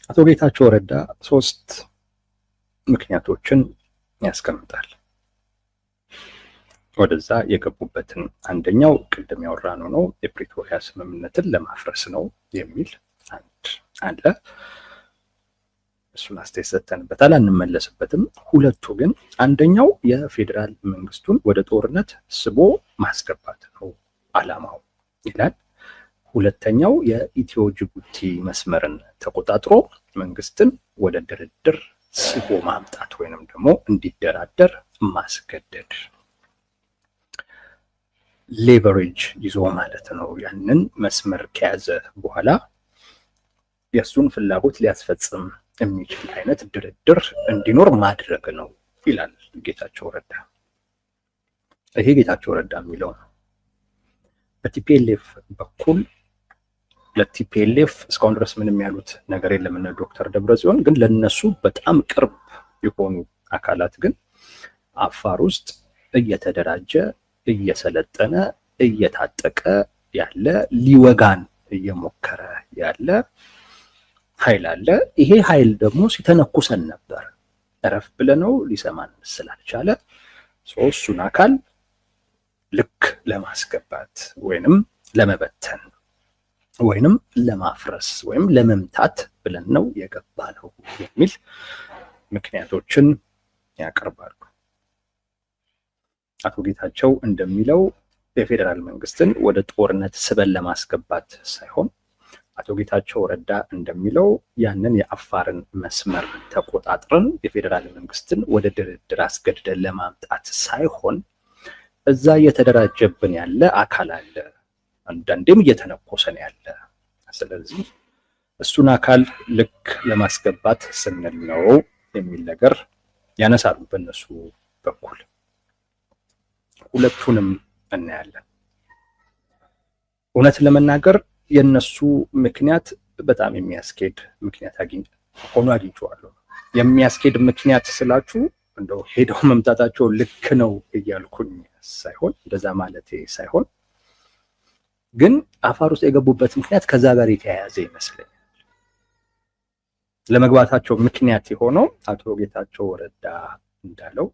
አቶ ጌታቸው ረዳ ሶስት ምክንያቶችን ያስቀምጣል ወደዛ የገቡበትን። አንደኛው ቅድም ያወራነው ነው፣ የፕሪቶሪያ ስምምነትን ለማፍረስ ነው የሚል አንድ አለ። እሱን አስተያየት ሰጥተንበታል፣ አንመለስበትም። ሁለቱ ግን አንደኛው የፌዴራል መንግስቱን ወደ ጦርነት ስቦ ማስገባት ነው አላማው ይላል። ሁለተኛው የኢትዮ ጅቡቲ መስመርን ተቆጣጥሮ መንግስትን ወደ ድርድር ስቦ ማምጣት ወይንም ደግሞ እንዲደራደር ማስገደድ፣ ሌቨሬጅ ይዞ ማለት ነው። ያንን መስመር ከያዘ በኋላ የእሱን ፍላጎት ሊያስፈጽም የሚችል አይነት ድርድር እንዲኖር ማድረግ ነው ይላል ጌታቸው ረዳ። ይሄ ጌታቸው ረዳ የሚለው ነው። በቲፒኤልኤፍ በኩል ለቲፒኤልኤፍ እስካሁን ድረስ ምንም ያሉት ነገር የለም እነ ዶክተር ደብረጽዮን። ግን ለነሱ በጣም ቅርብ የሆኑ አካላት ግን አፋር ውስጥ እየተደራጀ እየሰለጠነ እየታጠቀ ያለ ሊወጋን እየሞከረ ያለ ኃይል አለ። ይሄ ኃይል ደግሞ ሲተነኩሰን ነበር። እረፍ ብለነው ሊሰማን ስላልቻለ እሱን አካል ልክ ለማስገባት ወይንም ለመበተን ወይንም ለማፍረስ ወይም ለመምታት ብለን ነው የገባ ነው የሚል ምክንያቶችን ያቀርባሉ። አቶ ጌታቸው እንደሚለው የፌዴራል መንግስትን ወደ ጦርነት ስበን ለማስገባት ሳይሆን አቶ ጌታቸው ረዳ እንደሚለው ያንን የአፋርን መስመር ተቆጣጥረን የፌዴራል መንግስትን ወደ ድርድር አስገድደን ለማምጣት ሳይሆን እዛ እየተደራጀብን ያለ አካል አለ፣ አንዳንዴም እየተነኮሰን ያለ። ስለዚህ እሱን አካል ልክ ለማስገባት ስንል ነው የሚል ነገር ያነሳሉ በእነሱ በኩል። ሁለቱንም እናያለን። እውነት ለመናገር የነሱ ምክንያት በጣም የሚያስኬድ ምክንያት ሆኖ አግኝቼዋለሁ። የሚያስኬድ ምክንያት ስላችሁ እንደው ሄደው መምጣታቸው ልክ ነው እያልኩኝ ሳይሆን፣ እንደዛ ማለቴ ሳይሆን፣ ግን አፋር ውስጥ የገቡበት ምክንያት ከዛ ጋር የተያያዘ ይመስለኛል። ለመግባታቸው ምክንያት የሆነው አቶ ጌታቸው ረዳ እንዳለው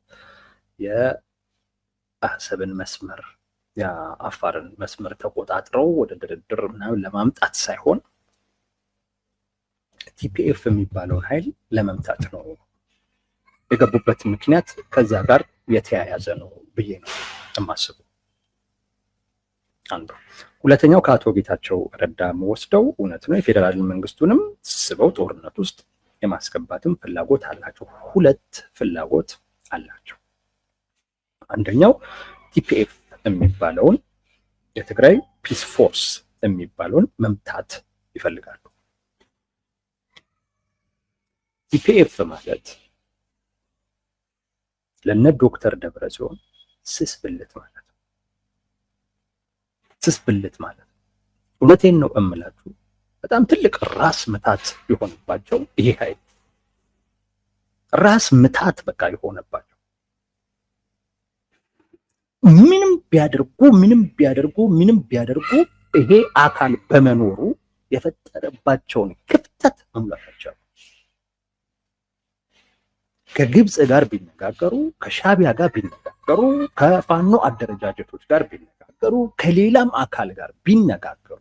የአሰብን መስመር የአፋርን መስመር ተቆጣጥረው ወደ ድርድር ምናምን ለማምጣት ሳይሆን ቲፒኤፍ የሚባለውን ኃይል ለመምታት ነው የገቡበት ምክንያት ከዛ ጋር የተያያዘ ነው ብዬ ነው የማስበው። አንዱ። ሁለተኛው ከአቶ ጌታቸው ረዳ መወስደው እውነት ነው፣ የፌዴራል መንግስቱንም ስበው ጦርነት ውስጥ የማስገባትም ፍላጎት አላቸው። ሁለት ፍላጎት አላቸው። አንደኛው ቲፒኤፍ የሚባለውን የትግራይ ፒስ ፎርስ የሚባለውን መምታት ይፈልጋሉ። ቲፒኤፍ ማለት ለነ ዶክተር ደብረጽዮን ስስ ብልት ማለት ነው። ስስ ብልት ማለት እውነቴን ነው እምላችሁ፣ በጣም ትልቅ ራስ ምታት የሆነባቸው ይሄ ኃይል ራስ ምታት በቃ የሆነባቸው ምንም ቢያደርጉ ይሄ አካል በመኖሩ የፈጠረባቸውን ክፍተት መሙላታቸው። ከግብፅ ጋር ቢነጋገሩ፣ ከሻቢያ ጋር ቢነጋገሩ፣ ከፋኖ አደረጃጀቶች ጋር ቢነጋገሩ፣ ከሌላም አካል ጋር ቢነጋገሩ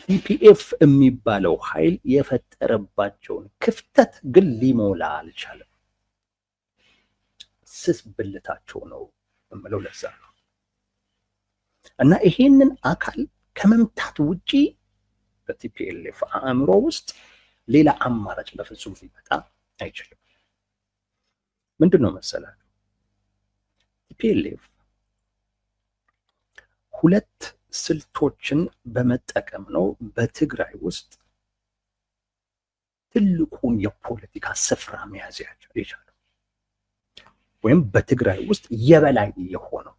ቲፒኤፍ የሚባለው ኃይል የፈጠረባቸውን ክፍተት ግን ሊሞላ አልቻለም። ስስ ብልታቸው ነው የምለው ለዛ ነው። እና ይሄንን አካል ከመምታት ውጪ በቲፒኤልኤፍ አእምሮ ውስጥ ሌላ አማራጭ በፍጹም ሊመጣ አይችልም። ምንድን ነው መሰላችሁ? ቲፒኤልኤፍ ሁለት ስልቶችን በመጠቀም ነው በትግራይ ውስጥ ትልቁን የፖለቲካ ስፍራ መያዝ የቻለው ወይም በትግራይ ውስጥ የበላይ የሆነው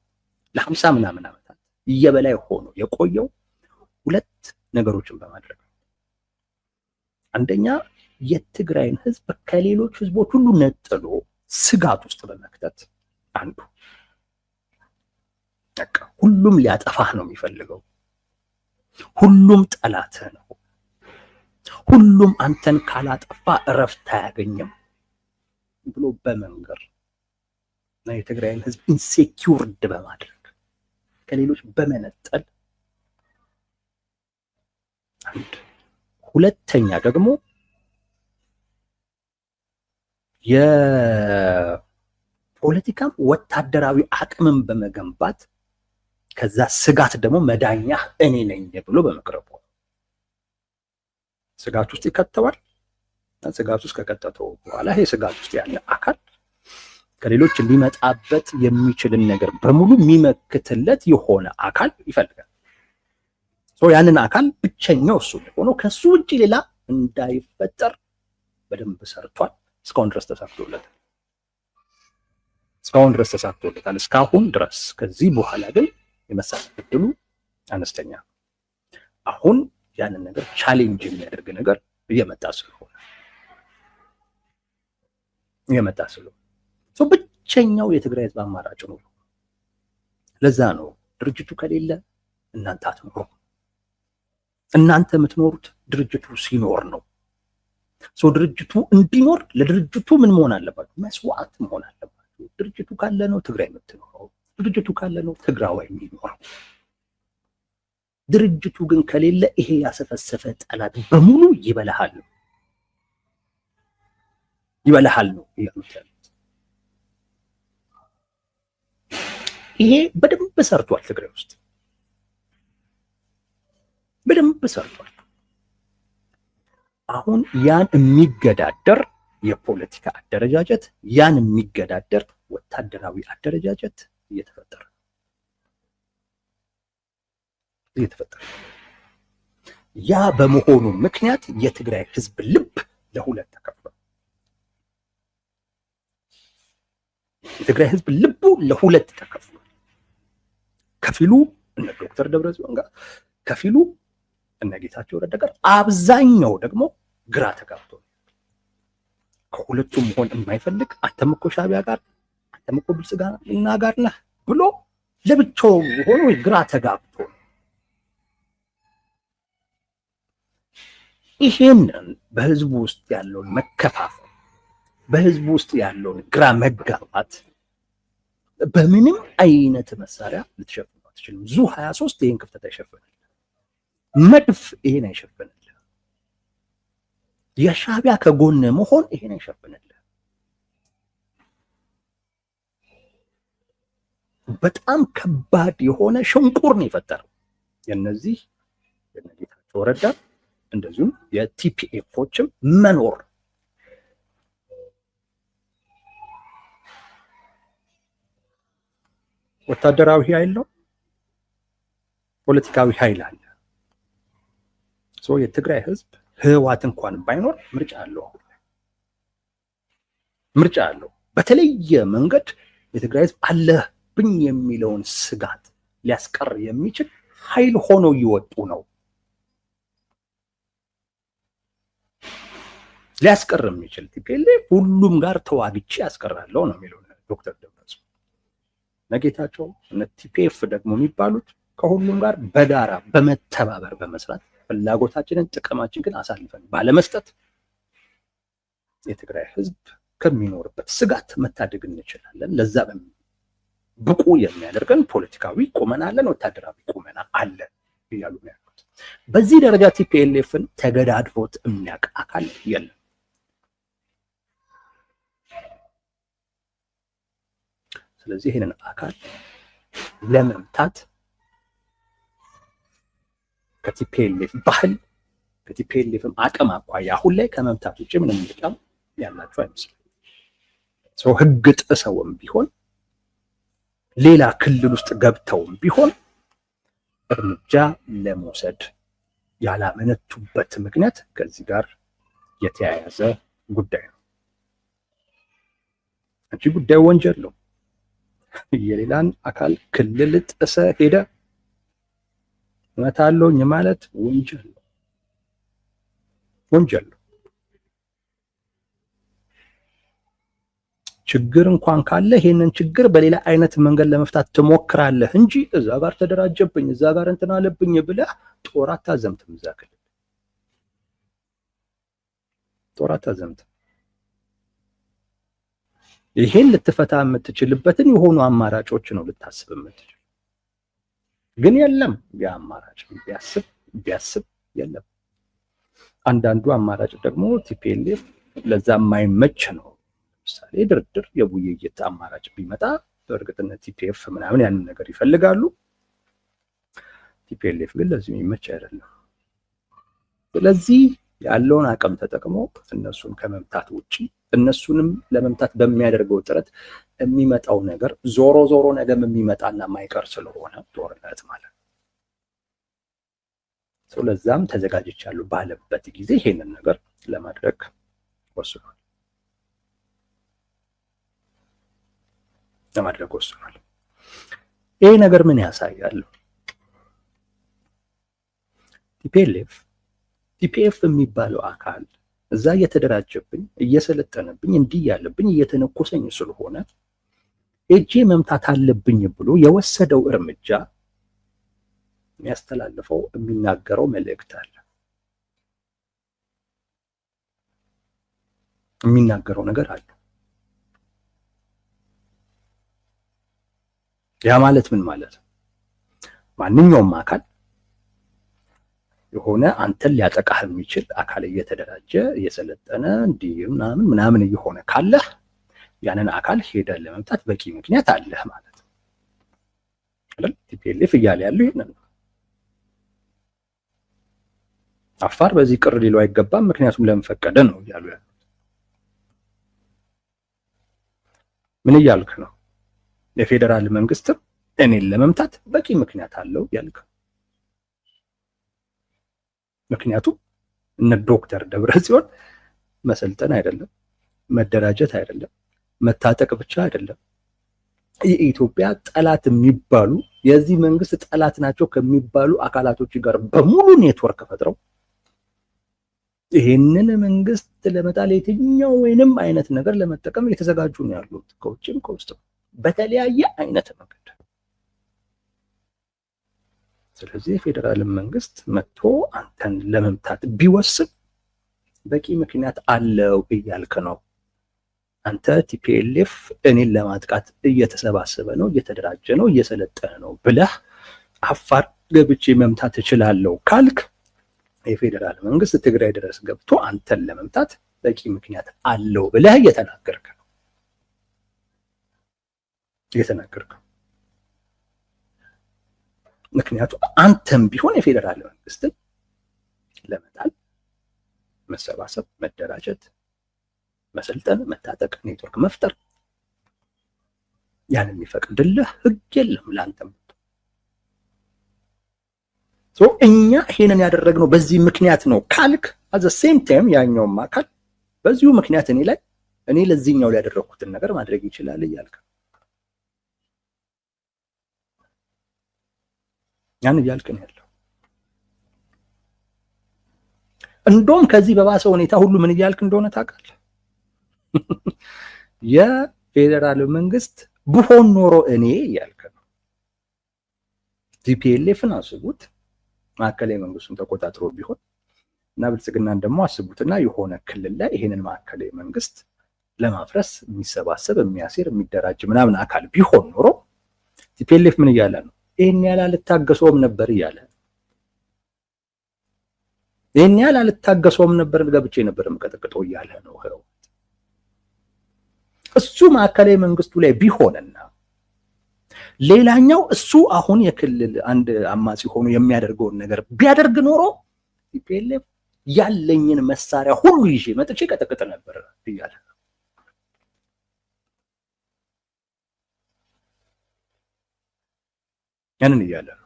ለ50 ምናምን ዓመታት የበላይ ሆኖ የቆየው ሁለት ነገሮችን በማድረግ ነው። አንደኛ የትግራይን ህዝብ ከሌሎች ህዝቦች ሁሉ ነጥሎ ስጋት ውስጥ በመክተት አንዱ ሁሉም ሊያጠፋህ ነው የሚፈልገው፣ ሁሉም ጠላትህ ነው፣ ሁሉም አንተን ካላጠፋ እረፍት አያገኝም ብሎ በመንገር እና የትግራይን ህዝብ ኢንሴኪውርድ በማድረግ ከሌሎች በመነጠል አንድ፣ ሁለተኛ ደግሞ የፖለቲካም ወታደራዊ አቅምን በመገንባት ከዛ ስጋት ደግሞ መዳኛ እኔ ነኝ ብሎ በመቅረቡ ስጋት ውስጥ ይከተዋል። ስጋት ውስጥ ከከተተው በኋላ ይሄ ስጋት ውስጥ ያለ አካል ከሌሎች ሊመጣበት የሚችልን ነገር በሙሉ የሚመክትለት የሆነ አካል ይፈልጋል። ያንን አካል ብቸኛው እሱ ሆኖ ከሱ ውጭ ሌላ እንዳይፈጠር በደንብ ሰርቷል። እስካሁን ድረስ ተሳክቶለታል። እስካሁን ድረስ። ከዚህ በኋላ ግን የመሳሳት እድሉ አነስተኛ። አሁን ያንን ነገር ቻሌንጅ የሚያደርግ ነገር እየመጣ ስለሆነ ብቸኛው የትግራይ ህዝብ አማራጭ ነው። ለዛ ነው ድርጅቱ ከሌለ እናንተ አትኖሩ። እናንተ የምትኖሩት ድርጅቱ ሲኖር ነው። ድርጅቱ እንዲኖር ለድርጅቱ ምን መሆን አለባችሁ? መስዋዕት መሆን አለባችሁ። ድርጅቱ ካለ ነው ትግራይ የምትኖረው። ድርጅቱ ካለ ነው ትግራዋይ የሚኖረው። ድርጅቱ ግን ከሌለ ይሄ ያሰፈሰፈ ጠላት በሙሉ ይበላሃል ነው እያሉት ያሉት። ይሄ በደንብ ሰርቷል። ትግራይ ውስጥ በደንብ ሰርቷል። አሁን ያን የሚገዳደር የፖለቲካ አደረጃጀት፣ ያን የሚገዳደር ወታደራዊ አደረጃጀት እየተፈጠረ ያ በመሆኑ ምክንያት የትግራይ ህዝብ ልብ ለሁለት ተከፍሏል። የትግራይ ህዝብ ልቡ ለሁለት ተከፍሏል። ከፊሉ እነ ዶክተር ደብረጽዮን ጋር፣ ከፊሉ እነ ጌታቸው ረዳ ጋር፣ አብዛኛው ደግሞ ግራ ተጋብቶ ከሁለቱም መሆን የማይፈልግ አንተም እኮ ሻዕቢያ ጋር፣ አንተም እኮ ብልጽግና ጋር ነህ ብሎ ለብቻው ሆኖ ግራ ተጋብቶ ይሄንን በህዝቡ ውስጥ ያለውን መከፋፈል፣ በህዝቡ ውስጥ ያለውን ግራ መጋባት በምንም አይነት መሳሪያ ልትሸፍኑ አትችልም። ዙ 23 ይሄን ክፍተት አይሸፍንልህ። መድፍ ይሄን አይሸፍንልህ። የሻዕቢያ ከጎን መሆን ይሄን አይሸፍንልህ። በጣም ከባድ የሆነ ሽንቁር ነው የፈጠረው የነዚህ የጌታቸው ረዳ እንደዚሁም የቲፒኤፎችም መኖር። ወታደራዊ ኃይል ነው፣ ፖለቲካዊ ኃይል አለ። የትግራይ ህዝብ ህወሓት እንኳን ባይኖር ምርጫ አለው። በተለየ መንገድ የትግራይ ህዝብ አለብኝ የሚለውን ስጋት ሊያስቀር የሚችል ኃይል ሆኖ እየወጡ ነው። ሊያስቀር የሚችል ቲፒኤልኤፍ ሁሉም ጋር ተዋግቼ ያስቀራለሁ ነው የሚለው ዶክተር ደብረጽዮን። ነጌታቸው እነ ቲፒኤፍ ደግሞ የሚባሉት ከሁሉም ጋር በጋራ በመተባበር በመስራት ፍላጎታችንን ጥቅማችን ግን አሳልፈን ባለመስጠት የትግራይ ህዝብ ከሚኖርበት ስጋት መታደግ እንችላለን። ለዛ ብቁ የሚያደርገን ፖለቲካዊ ቁመና አለን፣ ወታደራዊ ቁመና አለን እያሉ ነው ያሉት። በዚህ ደረጃ ቲፒኤልኤፍን ተገዳድሮት የሚያውቅ አካል የለም። ስለዚህ ይህንን አካል ለመምታት ከቲፒኤልኤፍ ባህል ከቲፒኤልኤፍም አቅም አኳያ አሁን ላይ ከመምታት ውጭ ምንም ጥቅም ያላቸው አይመስልም። ህግ ጥሰውም ቢሆን ሌላ ክልል ውስጥ ገብተውም ቢሆን እርምጃ ለመውሰድ ያላመነቱበት ምክንያት ከዚህ ጋር የተያያዘ ጉዳይ ነው እንጂ ጉዳዩ ወንጀል ነው። የሌላን አካል ክልል ጥሰ ሄደ እመታለሁኝ ማለት ወንጀል ነው። ችግር እንኳን ካለ ይሄንን ችግር በሌላ አይነት መንገድ ለመፍታት ትሞክራለህ እንጂ እዛ ጋር ተደራጀብኝ፣ እዛ ጋር እንትን አለብኝ ብለህ ጦር አታዘምትም። እዛ ክልል ጦር አታዘምት። ይሄን ልትፈታ የምትችልበትን የሆኑ አማራጮች ነው ልታስብ የምትችል። ግን የለም ያ አማራጭ ቢያስብ የለም። አንዳንዱ አማራጭ ደግሞ ቲፒኤልኤፍ ለዛ የማይመች ነው። ለምሳሌ ድርድር፣ የውይይት አማራጭ ቢመጣ በእርግጥነት ቲፒኤፍ ምናምን ያንን ነገር ይፈልጋሉ። ቲፒኤልኤፍ ግን ለዚህ የሚመች አይደለም። ስለዚህ ያለውን አቅም ተጠቅሞ እነሱን ከመምታት ውጪ እነሱንም ለመምታት በሚያደርገው ጥረት የሚመጣው ነገር ዞሮ ዞሮ ነገም የሚመጣና ማይቀር ስለሆነ ጦርነት ማለት ነው። ለዛም ተዘጋጅቻለሁ ባለበት ጊዜ ይሄንን ነገር ለማድረግ ወስኗል። ይሄ ነገር ምን ያሳያል? ቲፒኤፍ የሚባለው አካል እዛ እየተደራጀብኝ እየሰለጠነብኝ እንዲህ ያለብኝ እየተነኮሰኝ ስለሆነ እጄ መምታት አለብኝ ብሎ የወሰደው እርምጃ የሚያስተላልፈው የሚናገረው መልእክት አለ። የሚናገረው ነገር አለ። ያ ማለት ምን ማለት ነው? ማንኛውም አካል የሆነ አንተን ሊያጠቃህ የሚችል አካል እየተደራጀ እየሰለጠነ እንዲህ ምናምን እየሆነ ካለህ ያንን አካል ሄደህ ለመምታት በቂ ምክንያት አለህ ማለት ነው። ቲፒኤልኤፍ እያለ ያለው ይሄንን ነው። አፋር በዚህ ቅር ሊለው አይገባም፣ ምክንያቱም ለምን ፈቀደ ነው እያሉ ያሉት። ምን እያልክ ነው? የፌዴራል መንግስት እኔን ለመምታት በቂ ምክንያት አለው ያልክ። ምክንያቱም እነ ዶክተር ደብረጽዮን መሰልጠን አይደለም፣ መደራጀት አይደለም፣ መታጠቅ ብቻ አይደለም፣ የኢትዮጵያ ጠላት የሚባሉ የዚህ መንግስት ጠላት ናቸው ከሚባሉ አካላቶች ጋር በሙሉ ኔትወርክ ፈጥረው ይሄንን መንግስት ለመጣል የትኛው ወይንም አይነት ነገር ለመጠቀም የተዘጋጁ ነው ያሉት፣ ከውጭም ከውስጥም በተለያየ አይነት መንገድ። ስለዚህ የፌዴራል መንግስት መጥቶ አንተን ለመምታት ቢወስን በቂ ምክንያት አለው እያልክ ነው። አንተ ቲፒኤልኤፍ እኔን ለማጥቃት እየተሰባሰበ ነው፣ እየተደራጀ ነው፣ እየሰለጠነ ነው ብለህ አፋር ገብቼ መምታት እችላለሁ ካልክ የፌዴራል መንግስት ትግራይ ድረስ ገብቶ አንተን ለመምታት በቂ ምክንያት አለው ብለህ እየተናገርክ ነው። ምክንያቱም አንተም ቢሆን የፌዴራል መንግስትን ለመጣል መሰባሰብ፣ መደራጀት፣ መሰልጠን፣ መታጠቅ፣ ኔትወርክ መፍጠር ያን የሚፈቅድልህ ህግ የለም ለአንተም። እኛ ይሄንን ያደረግነው በዚህ ምክንያት ነው ካልክ አዘ ሴም ታይም ያኛውም አካል በዚሁ ምክንያት እኔ ለዚህኛው ላይ ያደረኩትን ነገር ማድረግ ይችላል እያልክ ያን እያልክ ነው ያለው። እንደውም ከዚህ በባሰ ሁኔታ ሁሉ ምን እያልክ እንደሆነ ታውቃለህ? የፌዴራል መንግስት ብሆን ኖሮ እኔ እያልክ ነው። ቲፒኤልኤፍን አስቡት፣ ማዕከላዊ መንግስቱን ተቆጣጥሮ ቢሆን እና ብልጽግናን ደግሞ አስቡትና የሆነ ክልል ላይ ይሄንን ማዕከላዊ መንግስት ለማፍረስ የሚሰባሰብ የሚያሴር የሚደራጅ ምናምን አካል ቢሆን ኖሮ ቲፒኤልኤፍ ምን እያለ ነው? ይሄን ያህል አልታገሰውም ነበር እያለ ይሄን ያህል አልታገሰውም ነበር ገብቼ ነበር የምቀጠቅጠው እያለ ነው። እሱ ማዕከላዊ መንግስቱ ላይ ቢሆንና ሌላኛው እሱ አሁን የክልል አንድ አማጺ ሆኖ የሚያደርገውን ነገር ቢያደርግ ኖሮ ቲፒኤልኤፍ ያለኝን መሳሪያ ሁሉ ይዤ መጥቼ ቀጠቅጥ ነበር እያለ ያንን እያለ ነው።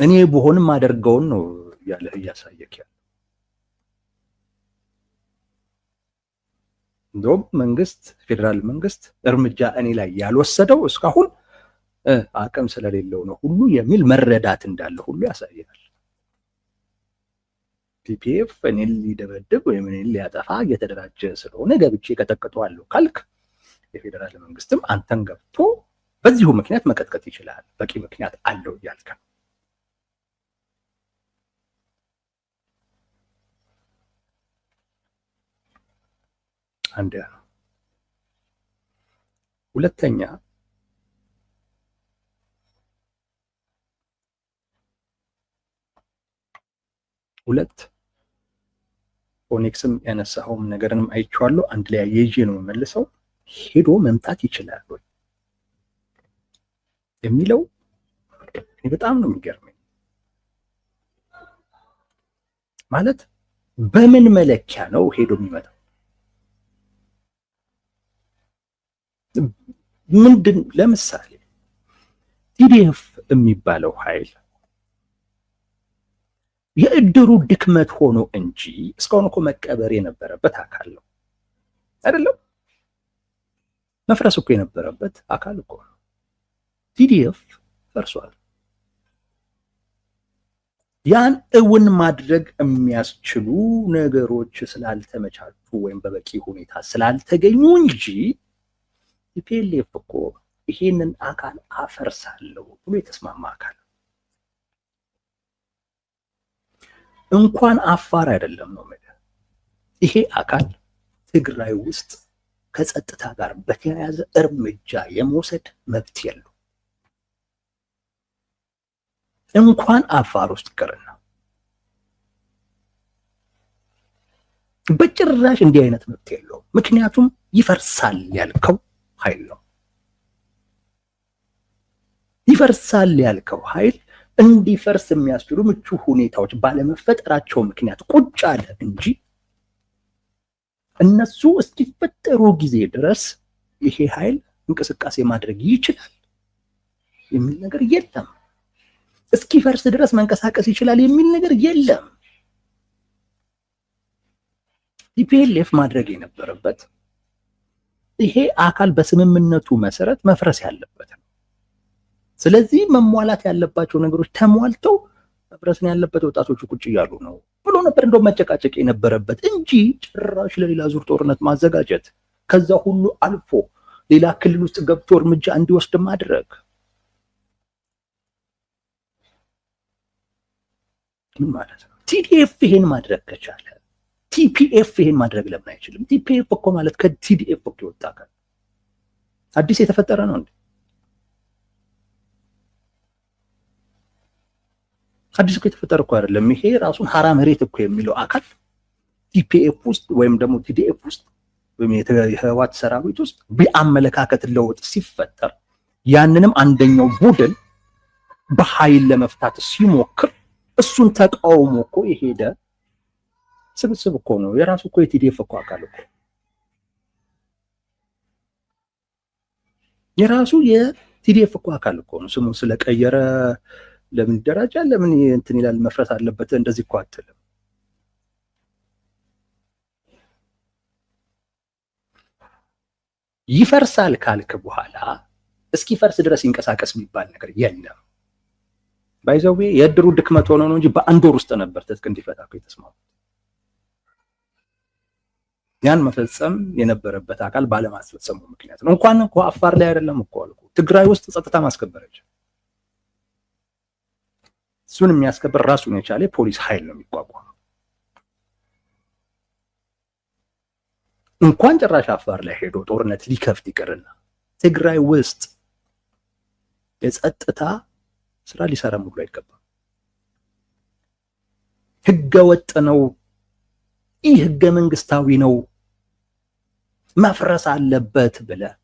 እኔ ብሆንም አደርገውን ነው ያለ እያሳየክ ያለ። እንደውም መንግስት ፌዴራል መንግስት እርምጃ እኔ ላይ ያልወሰደው እስካሁን አቅም ስለሌለው ነው ሁሉ የሚል መረዳት እንዳለ ሁሉ ያሳያል። ቲፒኤፍ እኔን ሊደበድብ ወይም እኔን ሊያጠፋ እየተደራጀ ስለሆነ ገብቼ ቀጠቅጠዋለሁ ካልክ የፌዴራል መንግስትም አንተን ገብቶ በዚሁ ምክንያት መቀጥቀጥ ይችላል፣ በቂ ምክንያት አለው እያልክ። አንድ ነው። ሁለተኛ ኦኔክስም ያነሳውም ነገርንም አይቼዋለሁ። አንድ ላይ አያይዤ ነው የምመልሰው። ሄዶ መምጣት ይችላል ወይ የሚለው በጣም ነው የሚገርመኝ። ማለት በምን መለኪያ ነው ሄዶ የሚመጣው? ምንድን ለምሳሌ ቲዲኤፍ የሚባለው ኃይል የእድሩ ድክመት ሆኖ እንጂ እስካሁን እኮ መቀበር የነበረበት አካል ነው አይደለም? መፍረስ እኮ የነበረበት አካል እኮ ነው። ቲዲኤፍ ፈርሷል። ያን እውን ማድረግ የሚያስችሉ ነገሮች ስላልተመቻቹ ወይም በበቂ ሁኔታ ስላልተገኙ እንጂ ቲፒኤልኤፍ እኮ ይሄንን አካል አፈርሳለሁ ብሎ የተስማማ አካል እንኳን አፋር አይደለም ነው ማለት። ይሄ አካል ትግራይ ውስጥ ከጸጥታ ጋር በተያያዘ እርምጃ የመውሰድ መብት የለው። እንኳን አፋር ውስጥ ይቀርና በጭራሽ እንዲህ አይነት መብት የለው። ምክንያቱም ይፈርሳል ያልከው ኃይል ነው። ይፈርሳል ያልከው ኃይል እንዲፈርስ የሚያስችሉ ምቹ ሁኔታዎች ባለመፈጠራቸው ምክንያት ቁጭ አለ እንጂ እነሱ እስኪፈጠሩ ጊዜ ድረስ ይሄ ኃይል እንቅስቃሴ ማድረግ ይችላል የሚል ነገር የለም። እስኪፈርስ ድረስ መንቀሳቀስ ይችላል የሚል ነገር የለም። ቲፒኤልኤፍ ማድረግ የነበረበት ይሄ አካል በስምምነቱ መሰረት መፍረስ ያለበት ነው። ስለዚህ መሟላት ያለባቸው ነገሮች ተሟልተው መፍረስን ያለበት ወጣቶቹ ቁጭ እያሉ ነው ብሎ ነበር እንደው መጨቃጨቅ የነበረበት እንጂ ጭራሽ ለሌላ ዙር ጦርነት ማዘጋጀት፣ ከዛ ሁሉ አልፎ ሌላ ክልል ውስጥ ገብቶ እርምጃ እንዲወስድ ማድረግ ምን ማለት ነው? ቲዲኤፍ ይሄን ማድረግ ከቻለ ቲፒኤፍ ይሄን ማድረግ ለምን አይችልም? ቲፒኤፍ እኮ ማለት ከቲዲኤፍ እኮ የወጣ አካል አዲስ የተፈጠረ ነው እንዴ? አዲስ እኮ የተፈጠረ እኮ አይደለም። ይሄ ራሱን ሀራ መሬት እኮ የሚለው አካል ቲፒኤፍ ውስጥ ወይም ደግሞ ቲዲኤፍ ውስጥ ወይም የህወሓት ሰራዊት ውስጥ በአመለካከት ለውጥ ሲፈጠር ያንንም አንደኛው ቡድን በኃይል ለመፍታት ሲሞክር እሱን ተቃውሞ እኮ የሄደ ስብስብ እኮ ነው። የራሱ እኮ የቲዲኤፍ እኮ አካል እኮ የራሱ የቲዲኤፍ እኮ አካል እኮ ነው። ስሙን ስለቀየረ ለምን ይደራጃል? ለምን እንትን ይላል? መፍረስ አለበት እንደዚህ እኮ አትልም። ይፈርሳል ካልክ በኋላ እስኪፈርስ ድረስ ይንቀሳቀስ የሚባል ነገር የለም። ባይዘዌ የእድሩ ድክመት ሆኖ ነው እንጂ በአንድ ወር ውስጥ ነበር ትጥቅ እንዲፈታ እኮ የተስማሙት። ያን መፈጸም የነበረበት አካል ባለማስፈጸሙ ምክንያት ነው። እንኳን እኮ አፋር ላይ አይደለም እኮ አልኩ፣ ትግራይ ውስጥ ጸጥታ ማስከበረች እሱን የሚያስከብር ራሱን የቻለ ፖሊስ ኃይል ነው የሚቋቋመው። እንኳን ጭራሽ አፋር ላይ ሄዶ ጦርነት ሊከፍት ይቅርና ትግራይ ውስጥ የጸጥታ ስራ ሊሰራ ሙሉ አይገባም። ህገ ወጥ ነው፣ ይህ ህገ መንግስታዊ ነው፣ መፍረስ አለበት ብለህ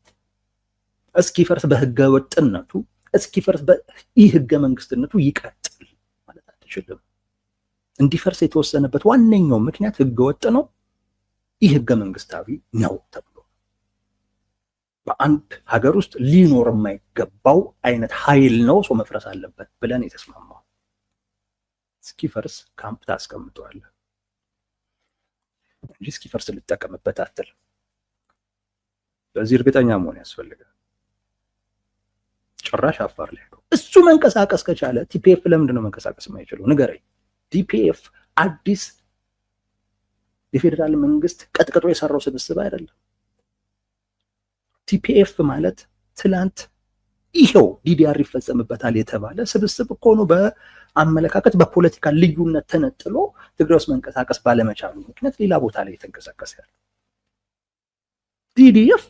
እስኪፈርስ በህገ ወጥነቱ እስኪፈርስ በይህ ህገ መንግስትነቱ ይቀጥል ማለት አትችልም። እንዲፈርስ የተወሰነበት ዋነኛው ምክንያት ህገ ወጥ ነው፣ ይህ ህገ መንግስታዊ ነው ተብሎ በአንድ ሀገር ውስጥ ሊኖር የማይገባው አይነት ኃይል ነው፣ ሰው መፍረስ አለበት ብለን የተስማማው። እስኪፈርስ ካምፕ ታስቀምጠዋለህ እንጂ እስኪፈርስ ልጠቀምበት አትልም። በዚህ እርግጠኛ መሆን ያስፈልጋል። ጭራሽ አፋር ላይ እሱ መንቀሳቀስ ከቻለ ቲፒኤፍ ለምንድን ነው መንቀሳቀስ የማይችለው? ንገረኝ። ቲፒኤፍ አዲስ የፌዴራል መንግስት ቀጥቅጦ የሰራው ስብስብ አይደለም። ቲፒኤፍ ማለት ትላንት ይሄው ዲዲአር ይፈጸምበታል የተባለ ስብስብ እኮ ነው። በአመለካከት በፖለቲካ ልዩነት ተነጥሎ ትግራይ ውስጥ መንቀሳቀስ ባለመቻሉ ምክንያት ሌላ ቦታ ላይ የተንቀሳቀሰ ያለ ቲዲኤፍ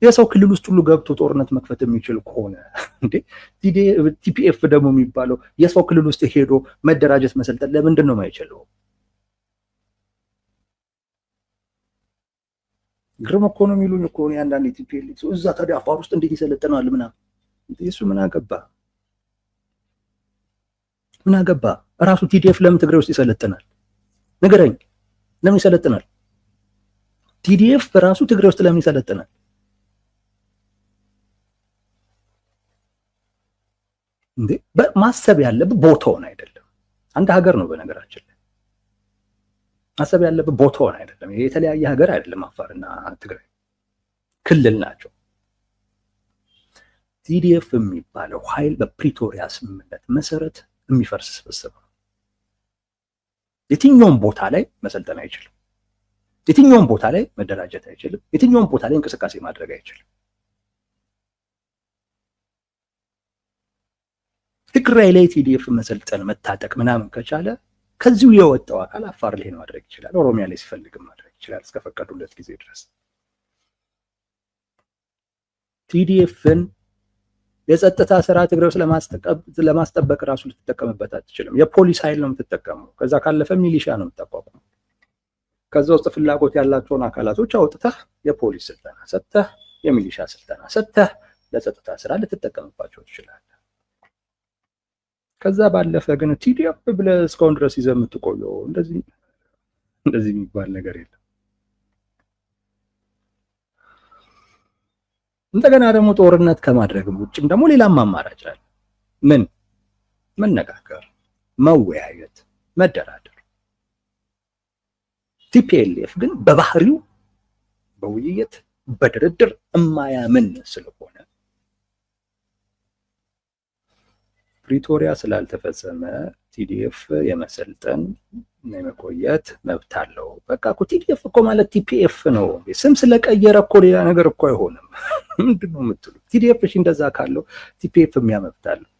የሰው ክልል ውስጥ ሁሉ ገብቶ ጦርነት መክፈት የሚችል ከሆነ እንዴ ቲፒኤፍ ደግሞ የሚባለው የሰው ክልል ውስጥ ሄዶ መደራጀት መሰልጠን ለምንድን ነው የማይችለው? ግርም እኮ ነው የሚሉኝ እኮ አንዳንድ ቲፒኤፍ እዛ ታዲያ አፋር ውስጥ እንዴት ይሰለጥናል ምናምን። እሱ ምን አገባ ምን አገባ? ራሱ ቲዲኤፍ ለምን ትግራይ ውስጥ ይሰለጥናል? ንገረኝ፣ ለምን ይሰለጥናል? ቲዲኤፍ በራሱ ትግራይ ውስጥ ለምን ይሰለጥናል? እንዴ ማሰብ ያለብህ ቦታውን አይደለም። አንድ ሀገር ነው በነገራችን ላይ ማሰብ ያለብህ ቦታውን አይደለም። ይሄ የተለያየ ሀገር አይደለም። አፋርና ትግራይ ክልል ናቸው። ቲዲኤፍ የሚባለው ኃይል በፕሪቶሪያ ስምምነት መሰረት የሚፈርስ ስብስብ ነው። የትኛውም ቦታ ላይ መሰልጠን አይችልም። የትኛውም ቦታ ላይ መደራጀት አይችልም። የትኛውም ቦታ ላይ እንቅስቃሴ ማድረግ አይችልም። ትግራይ ላይ ቲዲኤፍ መሰልጠን መታጠቅ ምናምን ከቻለ ከዚሁ የወጣው አካል አፋር ላይ ማድረግ ይችላል። ኦሮሚያ ላይ ሲፈልግም ማድረግ ይችላል እስከፈቀዱለት ጊዜ ድረስ። ቲዲኤፍን የጸጥታ ስራ ትግራይ ውስጥ ለማስጠበቅ ራሱ ልትጠቀምበት አትችልም። የፖሊስ ኃይል ነው የምትጠቀመው። ከዛ ካለፈ ሚሊሻ ነው የምታቋቁመው። ከዛ ውስጥ ፍላጎት ያላቸውን አካላቶች አውጥተህ የፖሊስ ስልጠና ሰጥተህ የሚሊሻ ስልጠና ሰጥተህ ለጸጥታ ስራ ልትጠቀምባቸው ትችላለህ። ከዛ ባለፈ ግን ቲዲኤፍ ብለህ እስካሁን ድረስ ይዘህ የምትቆየው እንደዚህ የሚባል ነገር የለም። እንደገና ደግሞ ጦርነት ከማድረግም ውጭም ደግሞ ሌላም አማራጭ አለ። ምን? መነጋገር፣ መወያየት፣ መደራደር። ቲፒኤልኤፍ ግን በባህሪው በውይይት በድርድር የማያምን ስለሆነ ፕሪቶሪያ ስላልተፈጸመ ቲዲኤፍ የመሰልጠን የመቆየት መብት አለው። በቃ እኮ ቲዲኤፍ እኮ ማለት ቲፒኤፍ ነው። ስም ስለቀየረ እኮ ሌላ ነገር እኮ አይሆንም። ምንድን ነው የምትሉት? ቲዲኤፍ እሺ እንደዛ ካለው ቲፒኤፍ የሚያመብት አለው።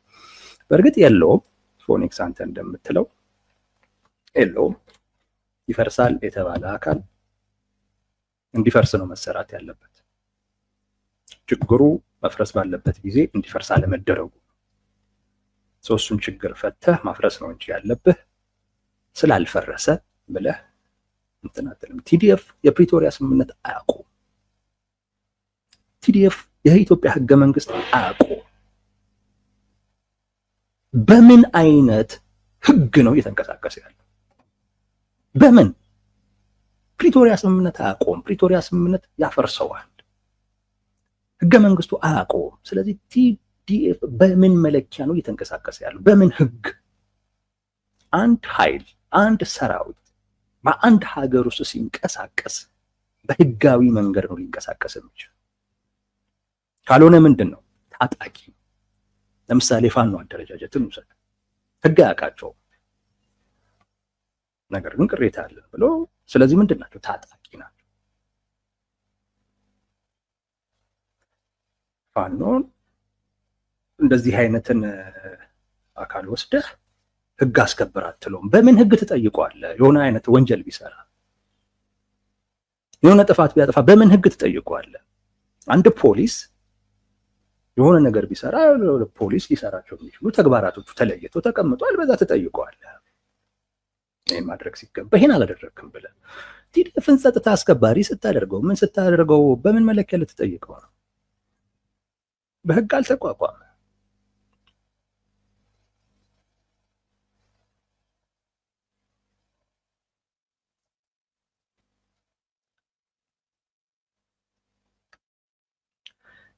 በእርግጥ የለውም። ፎኒክስ አንተ እንደምትለው የለውም። ይፈርሳል የተባለ አካል እንዲፈርስ ነው መሰራት ያለበት። ችግሩ መፍረስ ባለበት ጊዜ እንዲፈርስ አለመደረጉ። እሱን ችግር ፈተህ ማፍረስ ነው እንጂ ያለብህ ስላልፈረሰ ብለህ እንትን አትልም። ቲዲኤፍ የፕሪቶሪያ ስምምነት አያውቁም። ቲዲኤፍ የኢትዮጵያ ህገ መንግስት አያውቁም። በምን አይነት ህግ ነው እየተንቀሳቀሰ ያለው? በምን? ፕሪቶሪያ ስምምነት አያውቁም። ፕሪቶሪያ ስምምነት ያፈርሰዋል። ህገ መንግስቱ አያውቁም። ስለዚህ ቲዲኤፍ በምን መለኪያ ነው እየተንቀሳቀሰ ያለው? በምን ህግ? አንድ ኃይል አንድ ሰራዊት በአንድ ሀገር ውስጥ ሲንቀሳቀስ በህጋዊ መንገድ ነው ሊንቀሳቀስ የሚችል። ካልሆነ ምንድን ነው? ታጣቂ። ለምሳሌ ፋኖ አደረጃጀትን ውሰድ። ህግ አያውቃቸውም፣ ነገር ግን ቅሬታ አለን ብሎ ስለዚህ ምንድን ናቸው? ታጣቂ ናቸው። ፋኖን እንደዚህ አይነትን አካል ወስደህ ህግ አስከብር አትለውም። በምን ህግ ትጠይቀዋለህ? የሆነ አይነት ወንጀል ቢሰራ የሆነ ጥፋት ቢያጠፋ በምን ህግ ትጠይቀዋለህ? አንድ ፖሊስ የሆነ ነገር ቢሰራ ፖሊስ ሊሰራቸው የሚችሉ ተግባራቶቹ ተለይተው ተቀምጧል። በዛ ትጠይቀዋለህ። ይህን ማድረግ ሲገባ ይህን አላደረግክም ብለህ ቲዲኤፍን ጸጥታ አስከባሪ ስታደርገው ምን ስታደርገው በምን መለኪያ ልትጠይቀው ነው? በህግ አልተቋቋመ።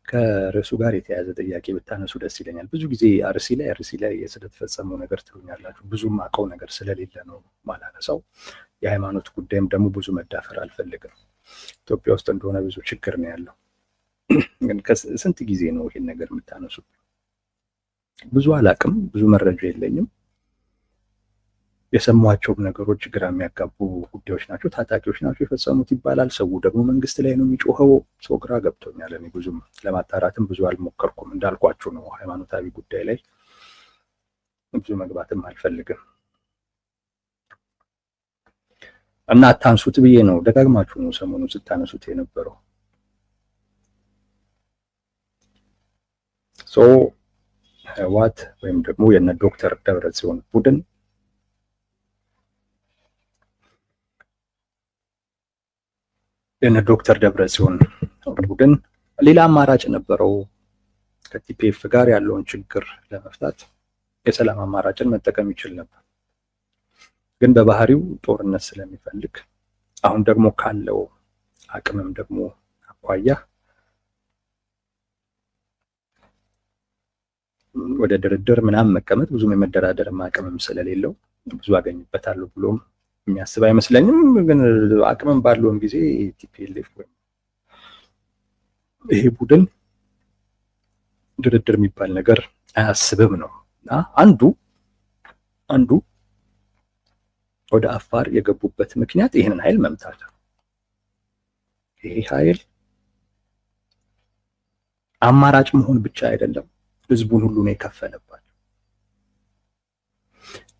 ከርዕሱ ጋር የተያያዘ ጥያቄ ብታነሱ ደስ ይለኛል። ብዙ ጊዜ አርሲ ላይ ስለተፈጸመው ነገር ትሉኛላችሁ። ብዙም አውቀው ነገር ስለሌለ ነው ማላነሳው። የሃይማኖት ጉዳይም ደግሞ ብዙ መዳፈር አልፈልግም። ኢትዮጵያ ውስጥ እንደሆነ ብዙ ችግር ነው ያለው። ግን ስንት ጊዜ ነው ይሄን ነገር የምታነሱት? ብዙ አላቅም፣ ብዙ መረጃ የለኝም። የሰሟቸውም ነገሮች ግራ የሚያጋቡ ጉዳዮች ናቸው። ታጣቂዎች ናቸው የፈጸሙት ይባላል። ሰው ደግሞ መንግስት ላይ ነው የሚጮኸው። ሰው ግራ ገብቶኛል። እኔ ብዙም ለማጣራትም ብዙ አልሞከርኩም። እንዳልኳችሁ ነው ሃይማኖታዊ ጉዳይ ላይ ብዙ መግባትም አልፈልግም እና አታንሱት ብዬ ነው። ደጋግማችሁ ነው ሰሞኑን ስታነሱት የነበረው። ሶ ህወሓት ወይም ደግሞ የነ ዶክተር ደብረጽዮን ቡድን ሌላ አማራጭ ነበረው። ከቲፒኤፍ ጋር ያለውን ችግር ለመፍታት የሰላም አማራጭን መጠቀም ይችል ነበር። ግን በባህሪው ጦርነት ስለሚፈልግ አሁን ደግሞ ካለው አቅምም ደግሞ አኳያ ወደ ድርድር ምናምን መቀመጥ ብዙም የመደራደር አቅምም ስለሌለው ብዙ አገኝበታለሁ ብሎም የሚያስብ አይመስለኝም። ግን አቅምም ባለውም ጊዜ ቲፒኤልኤፍ ወይም ይሄ ቡድን ድርድር የሚባል ነገር አያስብም ነው እና አንዱ ወደ አፋር የገቡበት ምክንያት ይህንን ኃይል መምታት ነው። ይሄ ኃይል አማራጭ መሆን ብቻ አይደለም፣ ህዝቡን ሁሉ ነው የከፈለባቸው።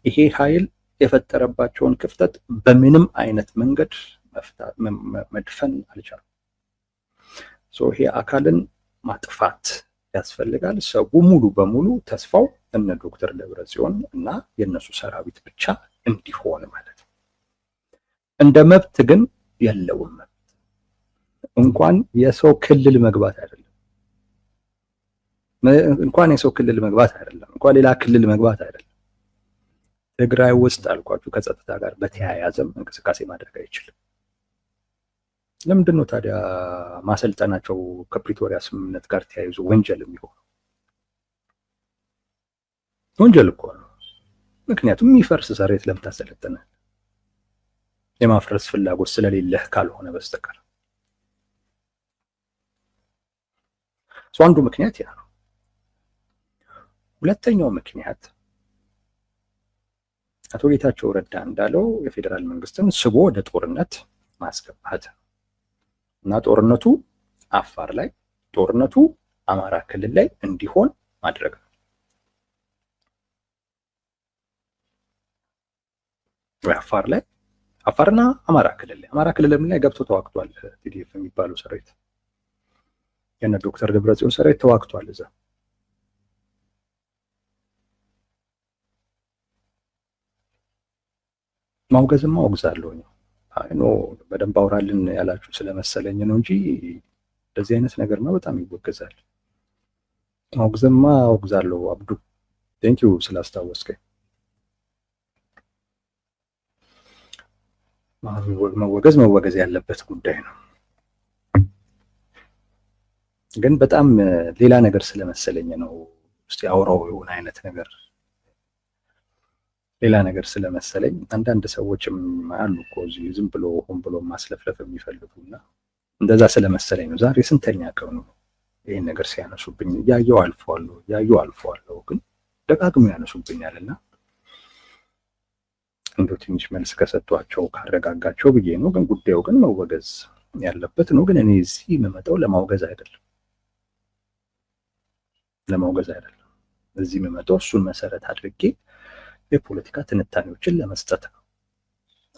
ይሄ ኃይል የፈጠረባቸውን ክፍተት በምንም አይነት መንገድ መድፈን አልቻሉም። ይሄ አካልን ማጥፋት ያስፈልጋል። ሰው ሙሉ በሙሉ ተስፋው እነ ዶክተር ደብረጽዮን እና የነሱ ሰራዊት ብቻ እንዲሆን ማለት ነው። እንደ መብት ግን የለውም። እንኳን የሰው ክልል መግባት አይደለም እንኳን ሌላ ክልል መግባት አይደለም። ትግራይ ውስጥ አልኳችሁ ከጸጥታ ጋር በተያያዘም እንቅስቃሴ ማድረግ አይችልም። ለምንድን ነው ታዲያ ማሰልጠናቸው ከፕሪቶሪያ ስምምነት ጋር ተያይዞ ወንጀል የሚሆነው? ወንጀል እኮ ነው። ምክንያቱም የሚፈርስ ሰራዊት ለምን ታሰለጥናለህ? የማፍረስ ፍላጎት ስለሌለህ ካልሆነ በስተቀር። አንዱ ምክንያት ያ ነው። ሁለተኛው ምክንያት አቶ ጌታቸው ረዳ እንዳለው የፌዴራል መንግስትን ስቦ ወደ ጦርነት ማስገባት እና ጦርነቱ አፋር ላይ፣ ጦርነቱ አማራ ክልል ላይ እንዲሆን ማድረግ ነው። አፋርና አማራ ክልል ላይ ገብቶ ተዋግቷል። ቲዲኤፍ የሚባለው ሰራዊት የነ ዶክተር ደብረጽዮን ሰራዊት ተዋግቷል እዛ። ማውገዝማ አውግዛለሁ። አይኖ በደንብ አውራልን ያላችሁ ስለመሰለኝ ነው እንጂ እንደዚህ አይነት ነገርማ በጣም ይወገዛል። ማውገዝማ አውግዛለሁ። አብዱ ቴንኪው ስላስታወስከኝ። መወገዝ ያለበት ጉዳይ ነው። ግን በጣም ሌላ ነገር ስለመሰለኝ ነው። እስቲ አውራው የሆነ አይነት ነገር ሌላ ነገር ስለመሰለኝ አንዳንድ ሰዎችም አሉ እኮ እዚህ ዝም ብሎ ሆን ብሎ ማስለፍለፍ የሚፈልጉና እንደዛ ስለመሰለኝ ነው። ዛሬ ስንተኛ ቀኑ ነው ይሄን ነገር ሲያነሱብኝ? ያየው አልፈዋለሁ ግን ደጋግሞ ያነሱብኛልና እንደው ትንሽ መልስ ከሰጧቸው ካረጋጋቸው ብዬ ነው። ግን ጉዳዩ ግን መወገዝ ያለበት ነው። ግን እኔ እዚህ የምመጣው ለማውገዝ አይደለም። እዚህ የምመጣው እሱን መሰረት አድርጌ የፖለቲካ ትንታኔዎችን ለመስጠት ነው።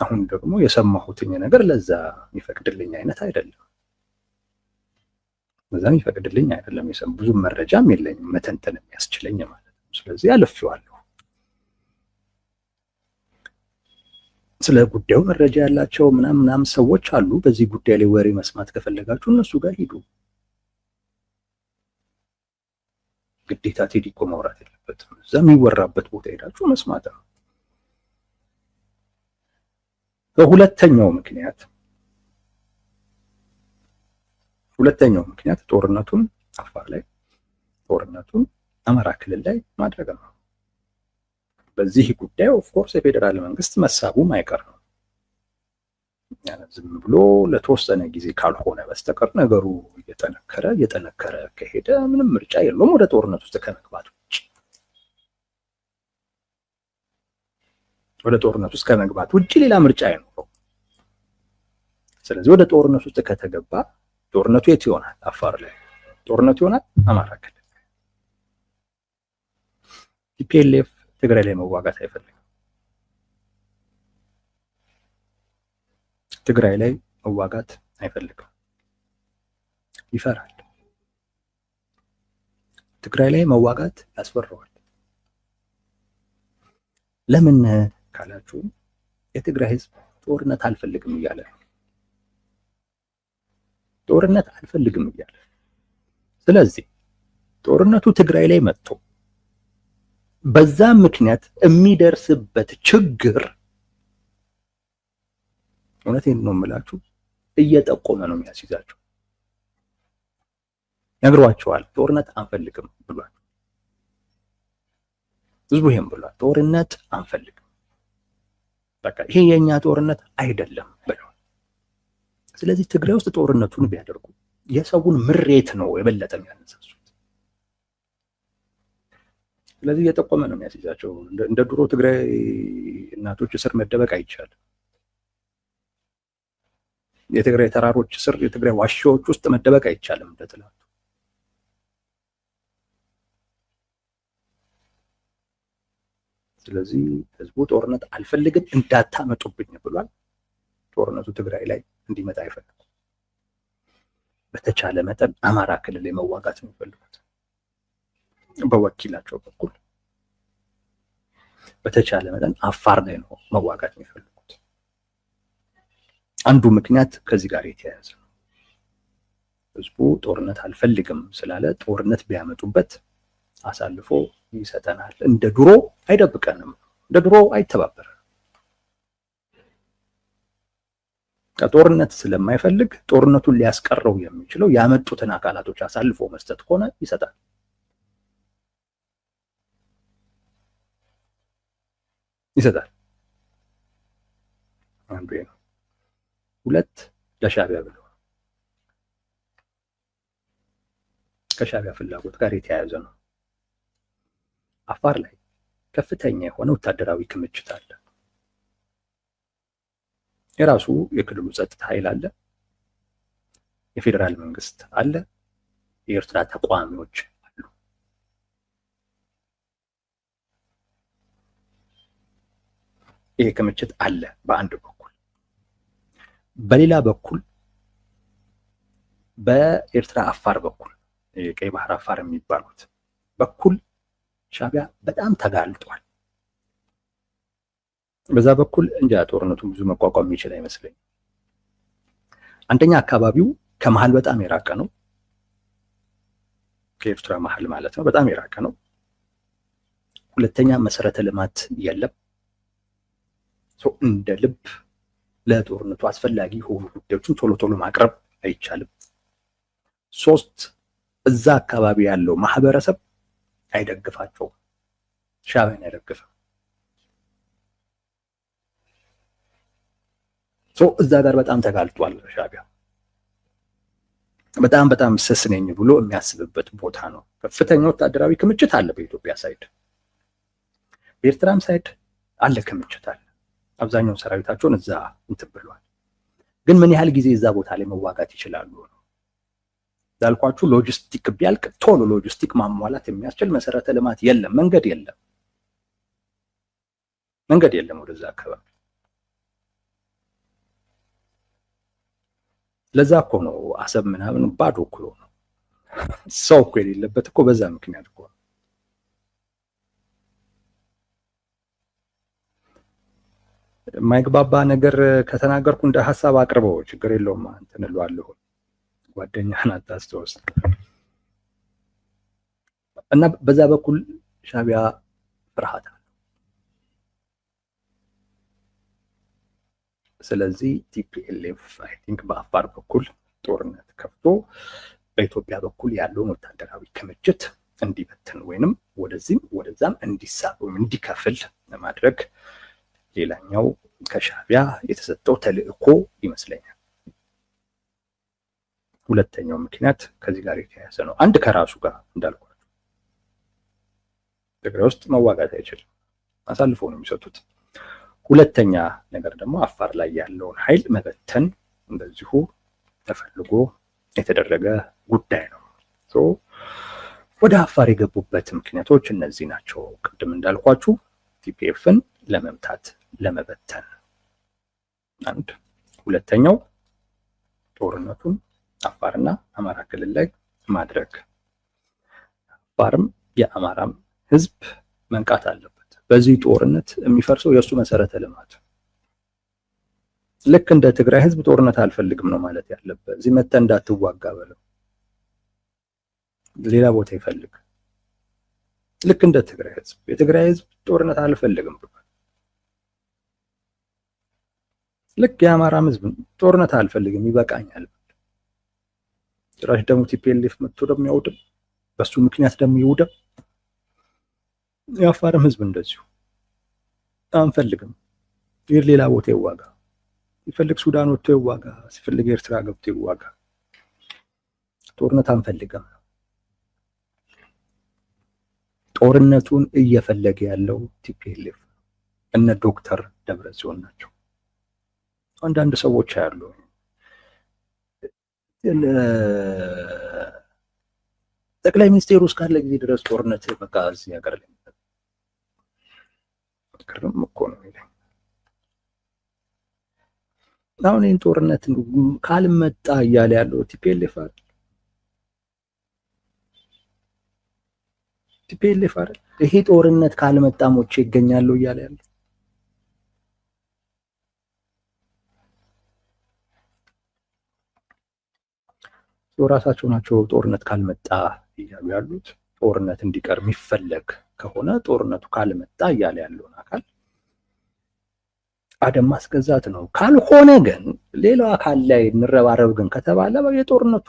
አሁን ደግሞ የሰማሁትኝ ነገር ለዛ የሚፈቅድልኝ አይነት አይደለም። ብዙ መረጃም የለኝም መተንተን የሚያስችለኝ ማለት ነው። ስለዚህ አልፌዋለሁ። ስለ ጉዳዩ መረጃ ያላቸው ምናምን ሰዎች አሉ። በዚህ ጉዳይ ላይ ወሬ መስማት ከፈለጋችሁ እነሱ ጋር ሂዱ። ግዴታ ቴዲ እኮ ማውራት የለበትም። እዛ የሚወራበት ቦታ ሄዳችሁ መስማት ነው። ሁለተኛው ምክንያት ጦርነቱን አፋር ላይ፣ ጦርነቱን አማራ ክልል ላይ ማድረግ ነው። በዚህ ጉዳይ ኦፍኮርስ የፌዴራል መንግስት መሳቡ ማይቀር ነው። ዝም ብሎ ለተወሰነ ጊዜ ካልሆነ በስተቀር ነገሩ እየጠነከረ ከሄደ ምንም ምርጫ የለውም ወደ ጦርነት ውስጥ ከመግባት ውጭ ሌላ ምርጫ አይኖረው። ስለዚህ ወደ ጦርነት ውስጥ ከተገባ ጦርነቱ የት ይሆናል? አፋር ላይ ጦርነቱ ይሆናል፣ አማራ ክልል። ቲፒኤልኤፍ ትግራይ ላይ መዋጋት አይፈልግም። ይፈራል። ትግራይ ላይ መዋጋት ያስፈራዋል። ለምን ካላችሁ የትግራይ ህዝብ ጦርነት አልፈልግም እያለ ነው። ጦርነት አልፈልግም እያለ ስለዚህ ጦርነቱ ትግራይ ላይ መጥቶ በዛ ምክንያት የሚደርስበት ችግር እውነቴን ነው የምላችሁ እየጠቆመ ነው የሚያስይዛቸው። ነግሯቸዋል። ጦርነት አንፈልግም ብሏል ህዝቡ። ይሄም ብሏል፣ ጦርነት አንፈልግም፣ በቃ ይሄ የኛ ጦርነት አይደለም ብለዋል። ስለዚህ ትግራይ ውስጥ ጦርነቱን ቢያደርጉ የሰውን ምሬት ነው የበለጠ የሚያነሳሱት። ስለዚህ እየጠቆመ ነው የሚያስይዛቸው። እንደ ድሮ ትግራይ እናቶች ስር መደበቅ አይቻልም። የትግራይ ተራሮች ስር፣ የትግራይ ዋሻዎች ውስጥ መደበቅ አይቻልም እንደትላንቱ። ስለዚህ ህዝቡ ጦርነት አልፈልግም እንዳታመጡብኝ ብሏል። ጦርነቱ ትግራይ ላይ እንዲመጣ አይፈልጉም። በተቻለ መጠን አማራ ክልል ላይ መዋጋት ነው የሚፈልጉት በወኪላቸው በኩል። በተቻለ መጠን አፋር ላይ ነው መዋጋት የሚፈልጉት። አንዱ ምክንያት ከዚህ ጋር የተያያዘ ነው። ህዝቡ ጦርነት አልፈልግም ስላለ ጦርነት ቢያመጡበት አሳልፎ ይሰጠናል። እንደ ድሮ አይደብቀንም፣ እንደ ድሮ አይተባበረንም። ጦርነት ስለማይፈልግ ጦርነቱን ሊያስቀረው የሚችለው ያመጡትን አካላቶች አሳልፎ መስጠት ከሆነ ይሰጣል። አንዱ ነው። ሁለት ለሻዕቢያ ብለው ከሻዕቢያ ፍላጎት ጋር የተያያዘ ነው። አፋር ላይ ከፍተኛ የሆነ ወታደራዊ ክምችት አለ። የራሱ የክልሉ ጸጥታ ኃይል አለ፣ የፌዴራል መንግስት አለ፣ የኤርትራ ተቋሚዎች አሉ። ይሄ ክምችት አለ በአንድ በኩል። በሌላ በኩል በኤርትራ አፋር በኩል የቀይ ባህር አፋር የሚባሉት በኩል ሻዕቢያ በጣም ተጋልጧል። በዛ በኩል እንጃ ጦርነቱን ብዙ መቋቋም የሚችል አይመስለኝም። አንደኛ አካባቢው ከመሃል በጣም የራቀ ነው፣ ከኤርትራ መሃል ማለት ነው፣ በጣም የራቀ ነው። ሁለተኛ መሰረተ ልማት የለም። እንደ ልብ ለጦርነቱ አስፈላጊ የሆኑ ጉዳዮችን ቶሎ ቶሎ ማቅረብ አይቻልም። ሶስት እዛ አካባቢ ያለው ማህበረሰብ አይደግፋቸውም፣ ሻዕቢያን አይደግፍም። እዛ ጋር በጣም ተጋልጧል። ሻዕቢያ በጣም ስስ ነኝ ብሎ የሚያስብበት ቦታ ነው። ከፍተኛ ወታደራዊ ክምችት አለ በኢትዮጵያ ሳይድ፣ በኤርትራም ሳይድ አለ ክምችት አለ። አብዛኛው ሰራዊታቸውን እዛ እንትን ብሏል። ግን ምን ያህል ጊዜ እዛ ቦታ ላይ መዋጋት ይችላሉ ነው ያልኳችሁ። ሎጂስቲክ ቢያልቅ ቶሎ ሎጂስቲክ ማሟላት የሚያስችል መሰረተ ልማት የለም፣ መንገድ የለም ወደዛ አካባቢ። ለዛ እኮ ነው አሰብ ምናምን ባዶ እኮ ነው። ሰው እኮ የሌለበት እኮ በዛ ምክንያት እኮ ነው። የማይግባባ ነገር ከተናገርኩ እንደ ሀሳብ አቅርበው ችግር የለውም እንትን እለዋለሁ። ጓደኛህን አታስታውስ። እና በዛ በኩል ሻዕቢያ ፍርሃት አለ። ስለዚህ ቲፒኤልኤፍ አይ ቲንክ በአፋር በኩል ጦርነት ከፍቶ በኢትዮጵያ በኩል ያለውን ወታደራዊ ክምችት እንዲበትን ወይንም ወደዚህም ወደዛም እንዲሳብ ወይም እንዲከፍል ለማድረግ ሌላኛው ከሻዕቢያ የተሰጠው ተልእኮ ይመስለኛል። ሁለተኛው ምክንያት ከዚህ ጋር የተያያዘ ነው። አንድ ከራሱ ጋር እንዳልኳችሁ ትግራይ ውስጥ መዋጋት አይችልም፣ አሳልፎ ነው የሚሰጡት። ሁለተኛ ነገር ደግሞ አፋር ላይ ያለውን ኃይል መበተን እንደዚሁ ተፈልጎ የተደረገ ጉዳይ ነው። ወደ አፋር የገቡበት ምክንያቶች እነዚህ ናቸው። ቅድም እንዳልኳችሁ ቲፒኤፍን ለመምታት ለመበተን አንድ፣ ሁለተኛው ጦርነቱን አፋርና አማራ ክልል ላይ ማድረግ። የአፋርም የአማራም ህዝብ መንቃት አለበት። በዚህ ጦርነት የሚፈርሰው የእሱ መሰረተ ልማት። ልክ እንደ ትግራይ ህዝብ ጦርነት አልፈልግም ነው ማለት ያለበት። እዚህ መተህ እንዳትዋጋ በለው፣ ሌላ ቦታ ይፈልግ። ልክ እንደ ትግራይ ህዝብ የትግራይ ህዝብ ጦርነት አልፈልግም ብሏል። ልክ የአማራም ህዝብ ጦርነት አልፈልግም ይበቃኛል። ጭራሽ ደግሞ ቲፒኤልኤፍ መጥቶ ደግሞ ያውድም፣ በሱ ምክንያት ደግሞ ይውደም። የአፋርም ህዝብ እንደዚሁ አንፈልግም፣ ይሄ ሌላ ቦታ ይዋጋ። ሲፈልግ ሱዳን ወጥቶ ይዋጋ፣ ሲፈልግ ኤርትራ ገብቶ ይዋጋ። ጦርነት አንፈልግም። ጦርነቱን እየፈለገ ያለው ቲፒኤልኤፍ እነ ዶክተር ደብረጽዮን ናቸው። አንዳንድ ሰዎች ያሉ ጠቅላይ ሚኒስቴሩ እስካለ ጊዜ ድረስ ጦርነት በቃ እዚህ ሀገር ላይ ቅርም እኮ ነው የሚለኝ። አሁን ይህን ጦርነት ካልመጣ እያለ ያለው ቲፒኤልኤፍ አይደል? ቲፒኤልኤፍ አይደል? ይሄ ጦርነት ካልመጣ ሞቼ ይገኛሉ እያለ ያለው ራሳቸው ናቸው። ጦርነት ካልመጣ እያሉ ያሉት ጦርነት እንዲቀር የሚፈለግ ከሆነ ጦርነቱ ካልመጣ እያለ ያለውን አካል አደም ማስገዛት ነው። ካልሆነ ግን ሌላው አካል ላይ እንረባረብ ግን ከተባለ የጦርነቱ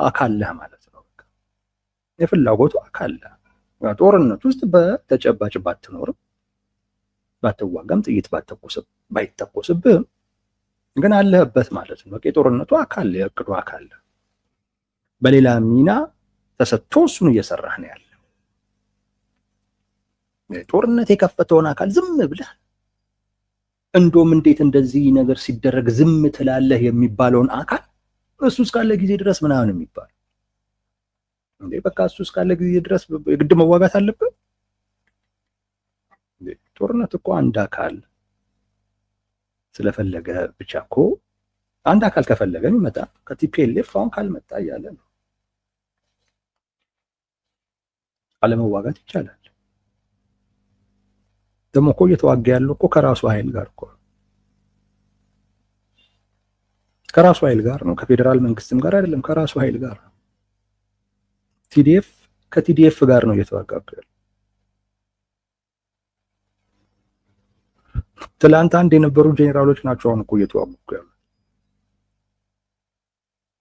አካል ነህ ማለት ነው። የፍላጎቱ አካል ነህ። ጦርነቱ ውስጥ በተጨባጭ ባትኖርም ባትዋጋም ጥይት ባይተኮስብህም ግን አለህበት ማለት ነው። የጦርነቱ አካል የእቅዱ አካል በሌላ ሚና ተሰጥቶ እሱን እየሰራህ ነው ያለ። ጦርነት የከፈተውን አካል ዝም ብለህ እንደውም እንዴት እንደዚህ ነገር ሲደረግ ዝም ትላለህ የሚባለውን አካል እሱ እስካለ ጊዜ ድረስ ምናምን የሚባል እንዴ? በቃ እሱ እስካለ ጊዜ ድረስ የግድ መዋጋት አለበት። ጦርነት እኮ አንድ አካል ስለፈለገ ብቻ እኮ አንድ አካል ከፈለገ የሚመጣ ከቲፒኤልኤፍ አሁን ካልመጣ እያለ ነው። አለመዋጋት ይቻላል። ደግሞ እኮ እየተዋጋ ያለው እኮ ከራሱ ኃይል ጋር እኮ ከራሱ ኃይል ጋር ነው። ከፌዴራል መንግስትም ጋር አይደለም፣ ከራሱ ኃይል ጋር ነው። ቲዲኤፍ ከቲዲኤፍ ጋር ነው እየተዋጋበት ያለው። ትላንት አንድ የነበሩ ጄኔራሎች ናቸው አሁን እኮ እየተዋጉ ያሉት።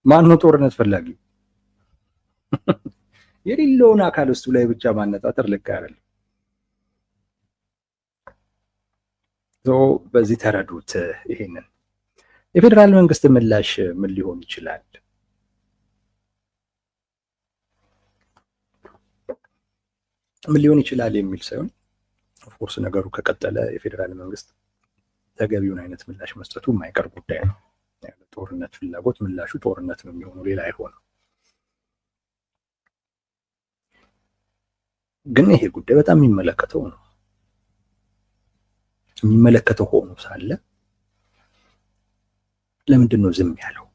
ማን ነው ጦርነት ፈላጊ? የሌለውን አካል ውስጡ ላይ ብቻ ማነጣጠር ልክ አይደለም። በዚህ ተረዱት። ይሄንን የፌዴራል መንግስት ምላሽ ምን ሊሆን ይችላል? ምን ሊሆን ይችላል የሚል ሳይሆን ኦፍኮርስ ነገሩ ከቀጠለ የፌዴራል መንግስት ተገቢውን አይነት ምላሽ መስጠቱ የማይቀር ጉዳይ ነው። ጦርነት ፍላጎት ምላሹ ጦርነት ነው የሚሆነው፣ ሌላ አይሆንም። ግን ይሄ ጉዳይ በጣም የሚመለከተው ነው። የሚመለከተው ሆኖ ሳለ ለምንድን ነው ዝም ያለው?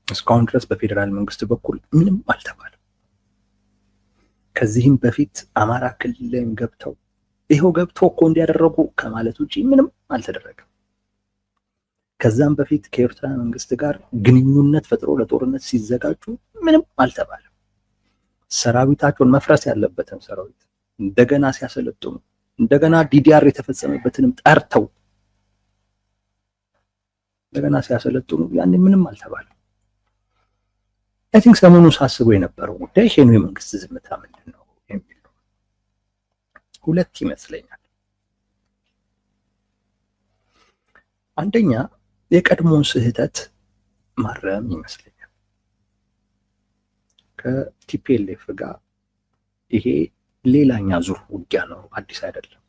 እስካሁን ድረስ በፌዴራል መንግስት በኩል ምንም አልተባለም። ከዚህም በፊት አማራ ክልል ላይም ገብተው ይሄው ገብተው እኮ እንዲያደረጉ ከማለት ውጪ ምንም አልተደረገም። ከዛም በፊት ከኤርትራ መንግስት ጋር ግንኙነት ፈጥሮ ለጦርነት ሲዘጋጁ ምንም አልተባለም። ሰራዊታቸውን መፍረስ ያለበትን ሰራዊት እንደገና ሲያሰለጥኑ እንደገና ዲዲአር የተፈጸመበትንም ጠርተው እንደገና ሲያሰለጥኑ ያን ምንም አልተባለም። አይ ቲንክ ሰሞኑ ሳስበው የነበረው ጉዳይ ይሄ ነው። የመንግስት ዝምታ ምንድን ነው የሚል ነው። ሁለት ይመስለኛል። አንደኛ የቀድሞውን ስህተት ማረም ይመስለኛል። ከቲፒኤልኤፍ ጋር ይሄ ሌላኛ ዙር ውጊያ ነው፣ አዲስ አይደለም።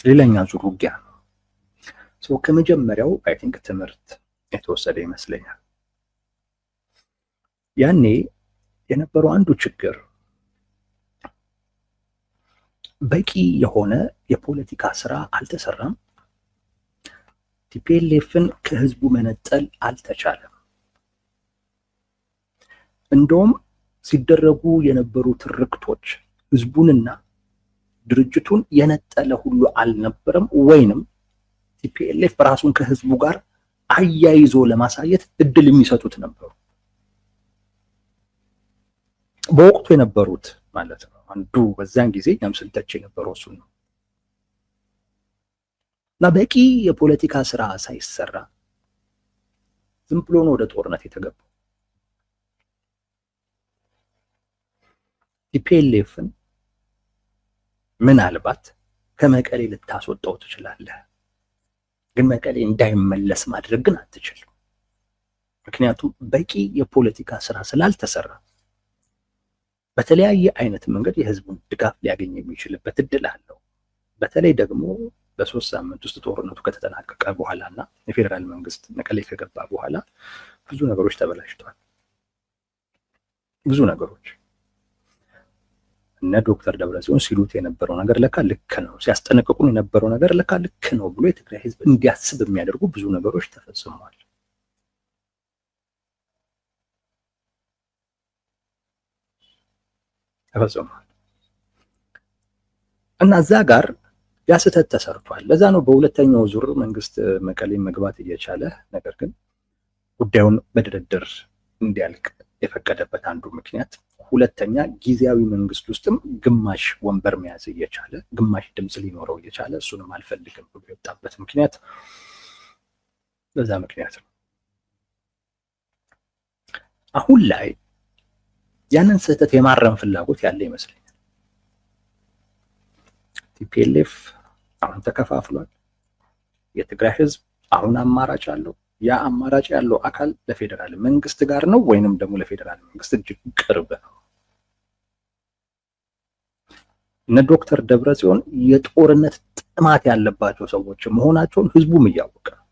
ሌላኛ ዙር ውጊያ ነው። ከመጀመሪያው አይ ቲንክ ትምህርት የተወሰደ ይመስለኛል። ያኔ የነበረው አንዱ ችግር በቂ የሆነ የፖለቲካ ስራ አልተሰራም። ቲፒኤልኤፍን ከህዝቡ መነጠል አልተቻለም። እንደውም ሲደረጉ የነበሩ ትርክቶች ህዝቡንና ድርጅቱን የነጠለ ሁሉ አልነበረም፣ ወይንም ቲፒኤልኤፍ ራሱን ከህዝቡ ጋር አያይዞ ለማሳየት እድል የሚሰጡት ነበሩ። በወቅቱ የነበሩት ማለት ነው። አንዱ በዛን ጊዜ እኛም ስንተች የነበረው እሱን ነው እና በቂ የፖለቲካ ስራ ሳይሰራ ዝም ብሎ ነው ወደ ጦርነት የተገባው። ቲፒኤልኤፍን ምናልባት ከመቀሌ ልታስወጣው ትችላለህ፣ ግን መቀሌ እንዳይመለስ ማድረግ ግን አትችልም። ምክንያቱም በቂ የፖለቲካ ስራ ስላልተሰራ በተለያየ አይነት መንገድ የህዝቡን ድጋፍ ሊያገኝ የሚችልበት እድል አለው። በተለይ ደግሞ በ3 ሳምንት ውስጥ ጦርነቱ ከተጠናቀቀ በኋላና የፌዴራል መንግስት መቀሌ ከገባ በኋላ ብዙ ነገሮች ተበላሽተዋል። ብዙ ነገሮች እነ ዶክተር ደብረጽዮን ሲሉት የነበረው ነገር ለካ ልክ ነው፣ ሲያስጠነቅቁን የነበረው ነገር ለካ ልክ ነው ብሎ የትግራይ ህዝብ እንዲያስብ የሚያደርጉ ብዙ ነገሮች ተፈጽመዋል። እና እዛ ጋር ያ ስህተት ተሰርቷል። ለዛ ነው በሁለተኛው ዙር መንግስት መቀሌ መግባት እየቻለ ነገር ግን ጉዳዩን በድርድር እንዲያልቅ የፈቀደበት አንዱ ምክንያት፣ ሁለተኛ ጊዜያዊ መንግስት ውስጥም ግማሽ ወንበር መያዝ እየቻለ ግማሽ ድምፅ ሊኖረው እየቻለ እሱንም አልፈልግም ብሎ የወጣበት ምክንያት በዛ ምክንያት ነው። አሁን ላይ ያንን ስህተት የማረም ፍላጎት ያለ ይመስለኛል። ቲፒኤልኤፍ አሁን ተከፋፍሏል። የትግራይ ህዝብ አሁን አማራጭ አለው። ያ አማራጭ ያለው አካል ለፌዴራል መንግስት ጋር ነው ወይንም ደግሞ ለፌዴራል መንግስት እጅግ ቅርብ ነው። እነ ዶክተር ደብረጽዮን የጦርነት ጥማት ያለባቸው ሰዎች መሆናቸውን ህዝቡም እያወቀ ነው።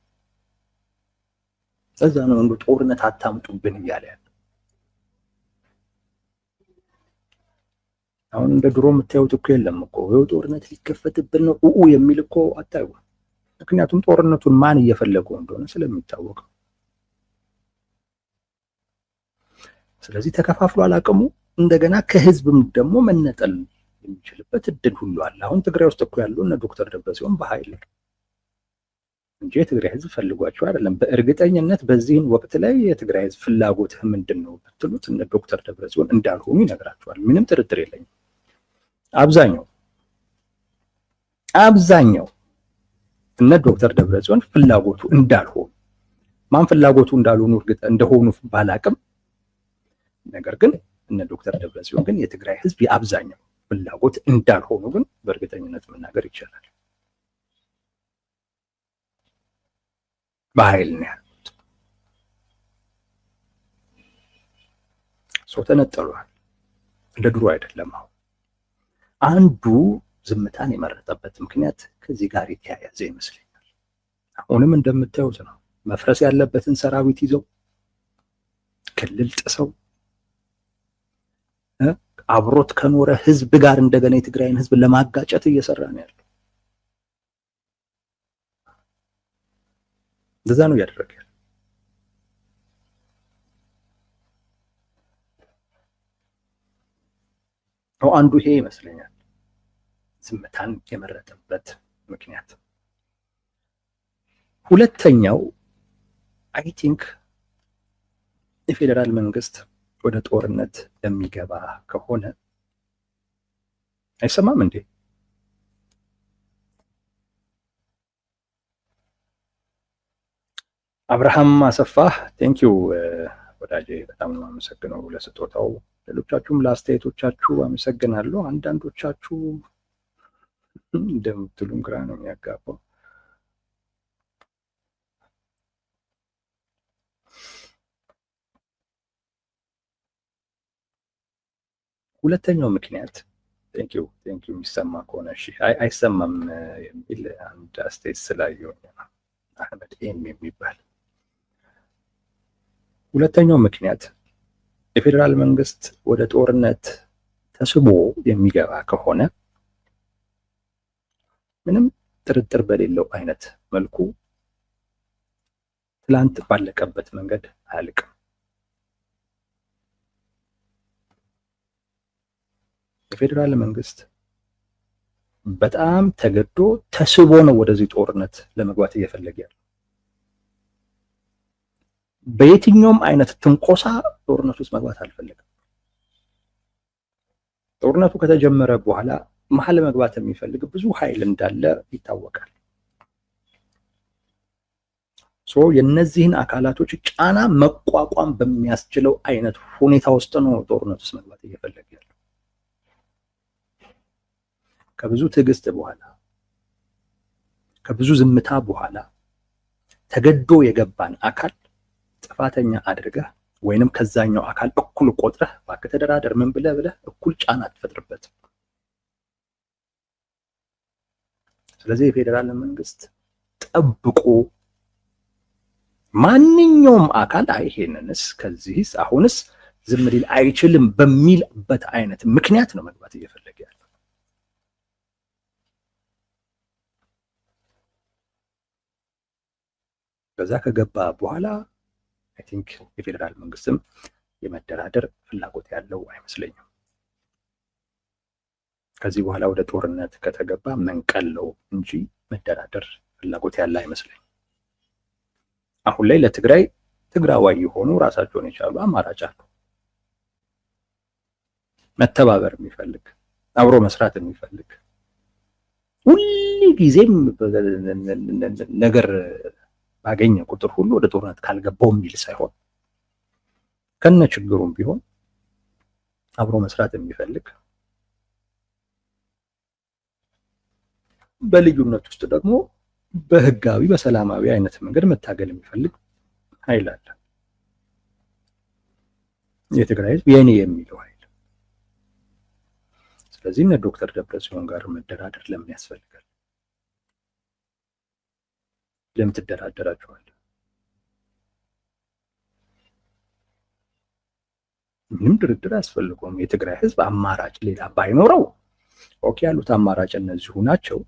እዛ ነው እንደ ጦርነት አታምጡብን እያለ ያለው። አሁን እንደ ድሮ የምታዩት እኮ የለም እኮ ይኸው ጦርነት ሊከፈትብን ነው የሚል እኮ አታዩ። ምክንያቱም ጦርነቱን ማን እየፈለገው እንደሆነ ስለሚታወቅ። ስለዚህ ተከፋፍሏል አቅሙ። እንደገና ከህዝብም ደግሞ መነጠል የሚችልበት እድል ሁሉ አለ። አሁን ትግራይ ውስጥ እኮ ያሉ እነ ዶክተር ደብረጽዮን በኃይል እንጂ የትግራይ ህዝብ ፈልጓቸው አይደለም። በእርግጠኝነት በዚህን ወቅት ላይ የትግራይ ህዝብ ፍላጎትህ ምንድን ነው ብትሉት እነ ዶክተር ደብረጽዮን እንዳልሆኑ ይነግራቸዋል። ምንም ጥርጥር የለኝም። አብዛኛው እነ ዶክተር ደብረጽዮን ፍላጎቱ እንዳልሆኑ፣ ማን ፍላጎቱ እንዳልሆኑ እርግጥ እንደሆኑ ባላቅም፣ ነገር ግን እነ ዶክተር ደብረጽዮን ግን የትግራይ ህዝብ የአብዛኛው ፍላጎት እንዳልሆኑ ግን በእርግጠኝነት መናገር ይቻላል። በኃይል ነው ያሉት። ሰው ተነጠሏል። እንደ ድሮ አይደለም። አሁን አንዱ ዝምታን የመረጠበት ምክንያት ከዚህ ጋር የተያያዘ ይመስለኛል። አሁንም እንደምታዩት ነው። መፍረስ ያለበትን ሰራዊት ይዘው ክልል ጥሰው አብሮት ከኖረ ህዝብ ጋር እንደገና የትግራይን ህዝብ ለማጋጨት እየሰራ ነው ያለው። እንደዛ ነው እያደረገ ያለው። አንዱ ይሄ ይመስለኛል ዝምታን የመረጠበት ምክንያት። ሁለተኛው አይ ቲንክ የፌዴራል መንግስት ወደ ጦርነት የሚገባ ከሆነ አይሰማም እንዴ? አብርሃም አሰፋ ቴንኪው ወዳጄ፣ በጣም ነው አመሰግነው ለስጦታው። ሌሎቻችሁም ለአስተያየቶቻችሁ አመሰግናለሁ። አንዳንዶቻችሁ እንደምትሉም ግራ ነው የሚያጋባው። ሁለተኛው ምክንያት ቴንኪው የሚሰማ ከሆነ እሺ፣ አይሰማም የሚል አንድ አስተያየት ስላየሁ አህመድ ኤም የሚባል። ሁለተኛው ምክንያት የፌዴራል መንግስት ወደ ጦርነት ተስቦ የሚገባ ከሆነ ምንም ጥርጥር በሌለው አይነት መልኩ ትላንት ባለቀበት መንገድ አያልቅም። የፌዴራል መንግስት በጣም ተገዶ ተስቦ ነው ወደዚህ ጦርነት ለመግባት እየፈለገ ያለው። በየትኛውም አይነት ትንኮሳ ጦርነት ውስጥ መግባት አልፈለገም። ጦርነቱ ከተጀመረ በኋላ መሀል መግባት የሚፈልግ ብዙ ኃይል እንዳለ ይታወቃል። የነዚህን አካላቶች ጫና መቋቋም በሚያስችለው አይነት ሁኔታ ውስጥ ነው ጦርነት ውስጥ መግባት እየፈለገ ያለው። ከብዙ ትዕግስት በኋላ ከብዙ ዝምታ በኋላ ተገዶ የገባን አካል ጥፋተኛ አድርገህ ወይንም ከዛኛው አካል እኩል ቆጥረህ እባክህ ተደራደር ምን ብለህ እኩል ጫና አትፈጥርበትም። ስለዚህ የፌዴራል መንግስት ጠብቆ ማንኛውም አካል ይሄንንስ ከዚህስ አሁንስ ዝም ሊል አይችልም በሚልበት አይነት ምክንያት ነው መግባት እየፈለገ ያለው። ከዛ ከገባ በኋላ አይ ቲንክ የፌዴራል መንግስትም የመደራደር ፍላጎት ያለው አይመስለኝም። ከዚህ በኋላ ወደ ጦርነት ከተገባ መንቀለው እንጂ መደራደር ፍላጎት ያለ አይመስለኝም። አሁን ላይ ለትግራይ ትግራዋይ የሆኑ ራሳቸውን የቻሉ አማራጭ አሉ። መተባበር የሚፈልግ አብሮ መስራት የሚፈልግ ሁሉ ጊዜም ነገር ባገኘ ቁጥር ሁሉ ወደ ጦርነት ካልገባው የሚል ሳይሆን ከነ ችግሩም ቢሆን አብሮ መስራት የሚፈልግ በልዩነት ውስጥ ደግሞ በህጋዊ በሰላማዊ አይነት መንገድ መታገል የሚፈልግ ኃይል አለ። የትግራይ ህዝብ የኔ የሚለው ኃይል። ስለዚህ እነ ዶክተር ደብረጽዮን ጋር መደራደር ለምን ያስፈልጋል? ለምን ትደራደራቸዋለህ? ምንም ድርድር አያስፈልገውም። የትግራይ ህዝብ አማራጭ ሌላ ባይኖረው ኦኬ ያሉት አማራጭ እነዚሁ ናቸው።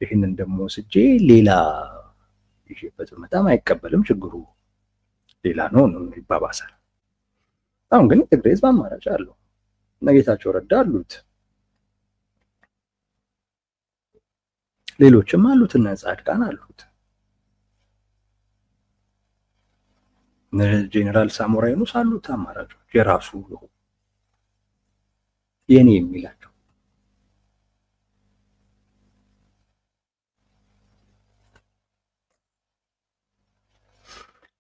ይህንን ደግሞ ወስጄ ሌላ ይሄበት በጣም አይቀበልም፣ ችግሩ ሌላ ነው ይባባሳል። አሁን ግን የትግራይ ህዝብ አማራጭ አለው። እነ ጌታቸው ረዳ አሉት፣ ሌሎችም አሉት፣ እነ ጻድቃን አሉት፣ ጄኔራል ሳሞራ የኑስ አሉት አማራጮች የራሱ የኔ የሚላቸው።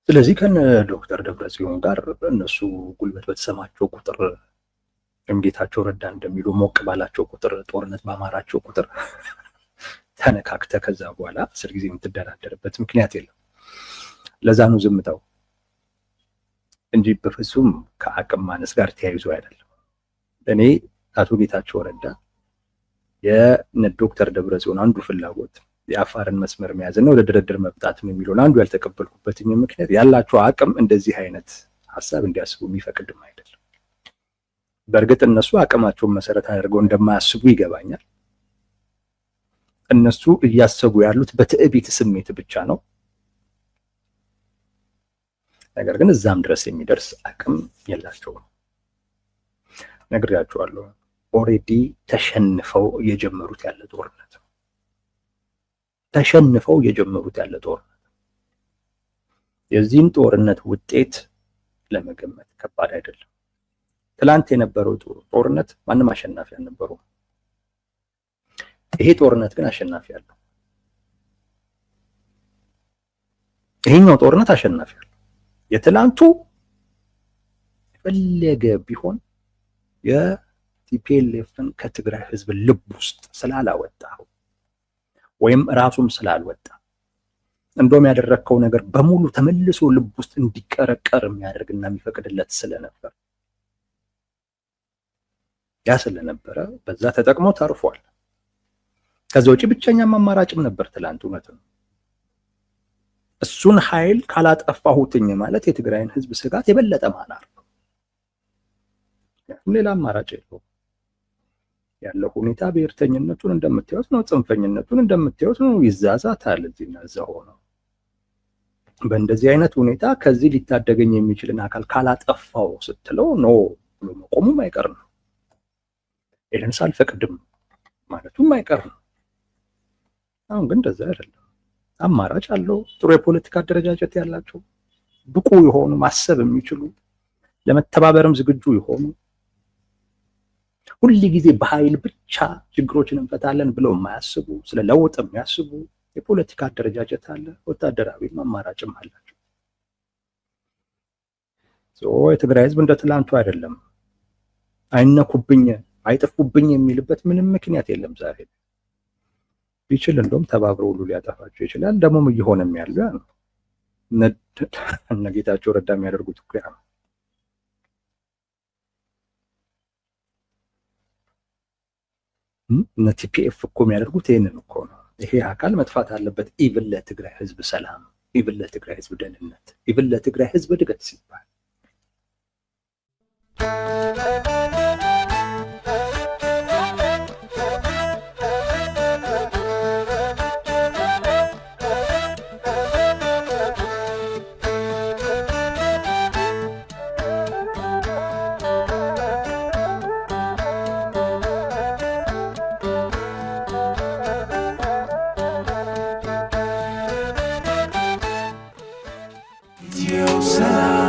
ስለዚህ ከነ ዶክተር ደብረጽዮን ጋር እነሱ ጉልበት በተሰማቸው ቁጥር ጌታቸው ረዳ እንደሚሉ ሞቅ ባላቸው ቁጥር ጦርነት ባማራቸው ቁጥር ተነካክተ ከዛ በኋላ 10 ጊዜ የምትደራደርበት ምክንያት የለም። ለዛ ነው ዝምታው እንጂ በፍጹም ከአቅም ማነስ ጋር ተያይዞ አይደለም። እኔ አቶ ጌታቸው ረዳ የነ ዶክተር ደብረጽዮን አንዱ ፍላጎት የአፋርን መስመር መያዝ ነው፣ ወደ ድርድር መምጣት ነው የሚለውን አንዱ ያልተቀበልኩበት ምክንያት ያላቸው አቅም እንደዚህ አይነት ሀሳብ እንዲያስቡ የሚፈቅድም አይደለም። በእርግጥ እነሱ አቅማቸውን መሰረት አድርገው እንደማያስቡ ይገባኛል። እነሱ እያሰቡ ያሉት በትዕቢት ስሜት ብቻ ነው። ነገር ግን እዛም ድረስ የሚደርስ አቅም የላቸውም። ነግሬያቸዋለሁ። ኦሬዲ ተሸንፈው የጀመሩት ያለ ጦርነት የዚህን ጦርነት ውጤት ለመገመት ከባድ አይደለም። ትላንት የነበረው ጦርነት ማንም አሸናፊ አልነበረውም። ይሄ ጦርነት ግን አሸናፊ አለው። ይሄኛው ጦርነት አሸናፊ አለው። የትላንቱ የፈለገ ቢሆን የቲፒኤልኤፍን ከትግራይ ህዝብ ልብ ውስጥ ስላላወጣው ወይም ራሱም ስላልወጣ እንደውም ያደረከው ነገር በሙሉ ተመልሶ ልብ ውስጥ እንዲቀረቀር የሚያደርግና የሚፈቅድለት ስለነበር በዛ ተጠቅሞ ተርፏል። ከዛ ውጪ ብቸኛም አማራጭም ነበር ትላንት። እውነት ነው። እሱን ኃይል ካላጠፋሁትኝ ማለት የትግራይን ህዝብ ስጋት የበለጠ ማናር ነው። ሌላ አማራጭ የለውም። ያለው ሁኔታ ብሔርተኝነቱን እንደምታዩት ነው፣ ጽንፈኝነቱን እንደምታዩት ነው። ይዛዛታል እዚህና እዛ ሆኖ በእንደዚህ አይነት ሁኔታ ከዚህ ሊታደገኝ የሚችልን አካል ካላጠፋው ስትለው ነው ብሎ መቆሙም አይቀር ነው። ይህን ሳልፈቅድም ማለቱም አይቀር ነው። አሁን ግን እንደዛ አይደለም። አማራጭ አለው። ጥሩ የፖለቲካ አደረጃጀት ያላቸው ብቁ የሆኑ ማሰብ የሚችሉ ለመተባበርም ዝግጁ የሆኑ ሁል ጊዜ በኃይል ብቻ ችግሮችን እንፈታለን ብለው የማያስቡ ስለ ለውጥ የሚያስቡ የፖለቲካ አደረጃጀት አለ። ወታደራዊ አማራጭም አላቸው። የትግራይ ህዝብ እንደ ትላንቱ አይደለም። አይነኩብኝ አይጠፉብኝ የሚልበት ምንም ምክንያት የለም። ዛሬ ቢችል እንደውም ተባብሮ ሁሉ ሊያጠፋቸው ይችላል። ደግሞም እየሆነም ያለው ያ ነው። እነ ጌታቸው ረዳ የሚያደርጉት እኮ ያ ነው። እነ ቲፒኤፍ እኮ የሚያደርጉት ይህንን እኮ ነው። ይሄ አካል መጥፋት አለበት። ኢቭን ለትግራይ ህዝብ ሰላም፣ ኢቭን ለትግራይ ህዝብ ደህንነት፣ ኢቭን ለትግራይ ህዝብ እድገት ሲባል Salam.